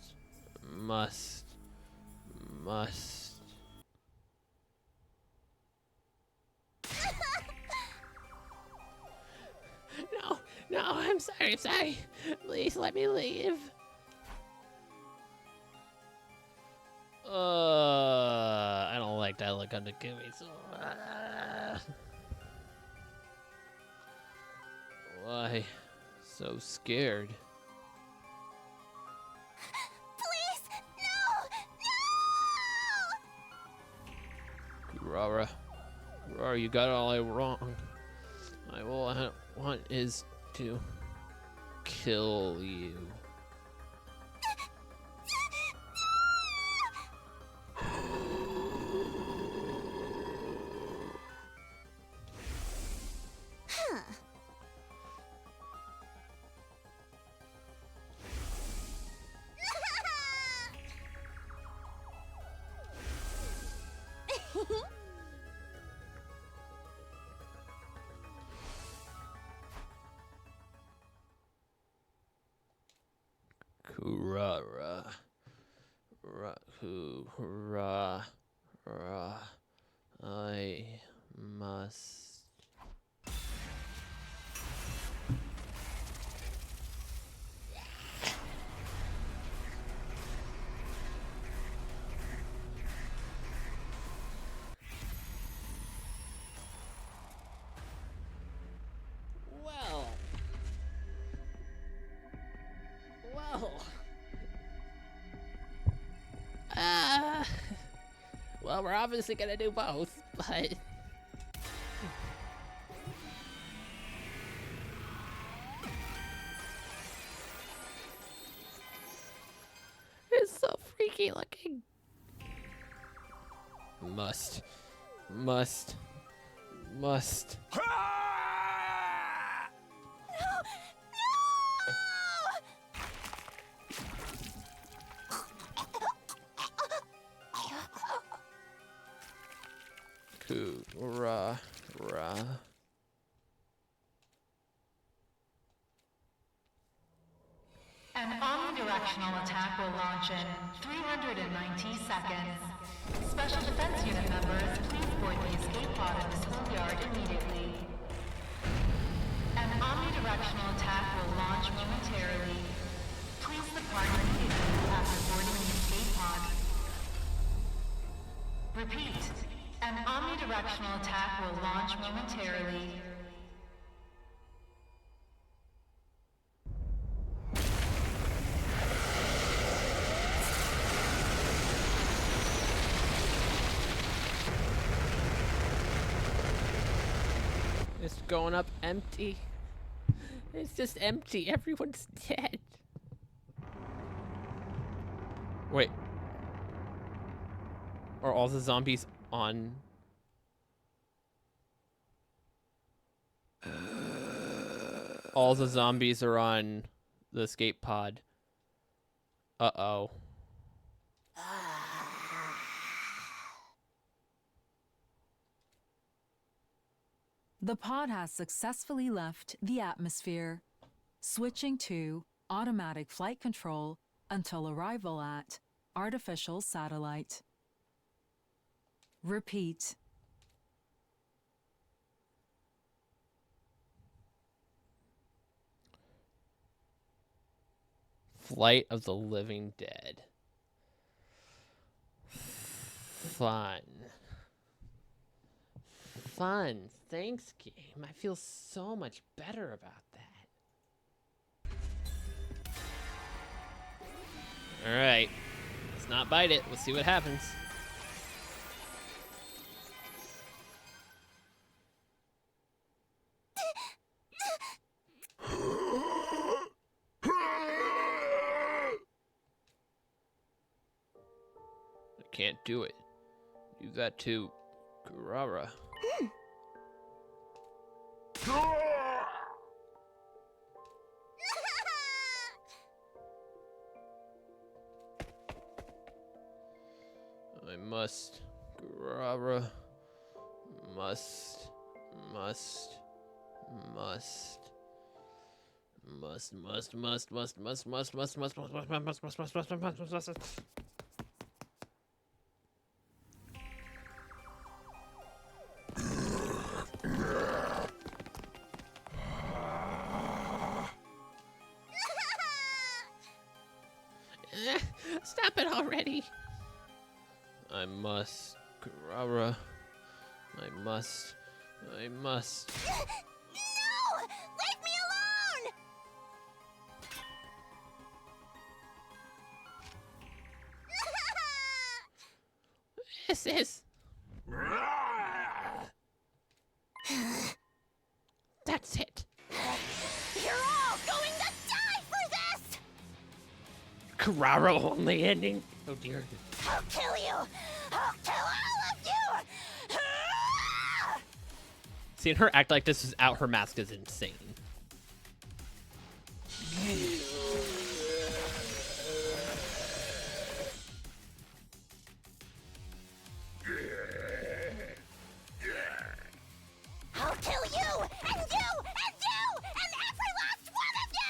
No, I'm sorry. Please let me leave. I don't like that look on the Kiwi's. Why so scared? Please! No! No! Kurara, you got it all wrong. All I want is to kill you. Kurara. I must. Well, we're obviously gonna do both, but... It's so freaky looking. Must. Kurara. An omnidirectional attack will launch in 390 seconds. Special Defense Unit members, please board the escape pod in the schoolyard immediately. An omnidirectional attack will launch momentarily. Please depart immediately after boarding the escape pod. Repeat. An omnidirectional attack will launch momentarily. It's going up empty. It's just empty. Everyone's dead. Wait. Are all the zombies on? All the zombies are on the escape pod. Uh-oh. The pod has successfully left the atmosphere, switching to automatic flight control until arrival at artificial satellite. Repeat. Flight of the Living Dead. Fun. Thanks, game. I feel so much better about that. Alright. Let's not bite it. We'll see what happens. I can't do it. Do that to Kurara. Must. Grara. Must. Must. Must. Must. Must. Must. Must. Must. Must. Must. Must. Must. Must. Must. Must. Must. Must. Must. Stop it already. I must. Grara. I must. I must. No! Leave me alone! This is. That's it. You're all going to die for this! Grara only ending. Oh dear. I'll kill you! I'll kill all of you! Seeing her act like this without her mask is insane. I'll kill you! And you! And you! And every last one of you!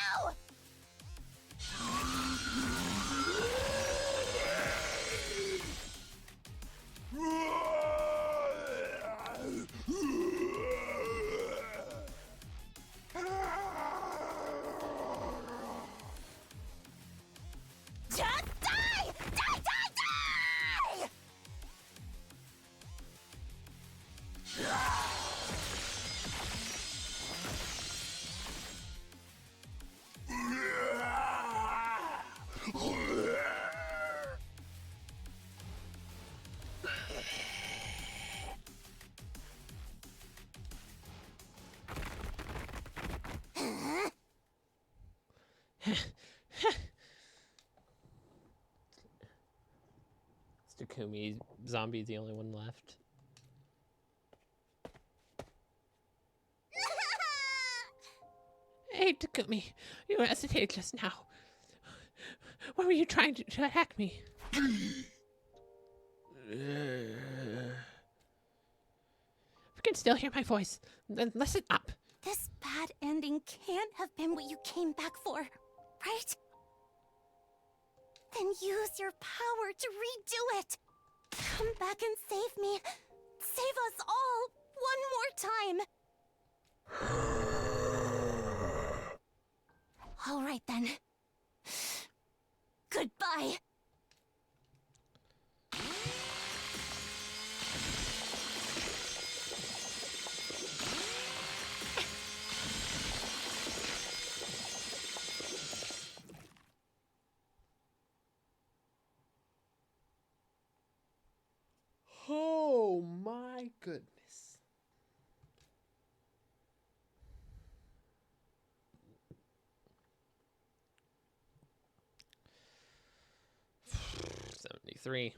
Just die! Die, die, die! Takumi zombie's the only one left. Hey, Takumi, you hesitated just now. Why were you trying to attack me? You can still hear my voice. Then listen up. This bad ending can't have been what you came back for, right? Then use your power to redo it. Come back and save me. Save us all one more time. All right then. Goodbye. Oh my goodness. '73.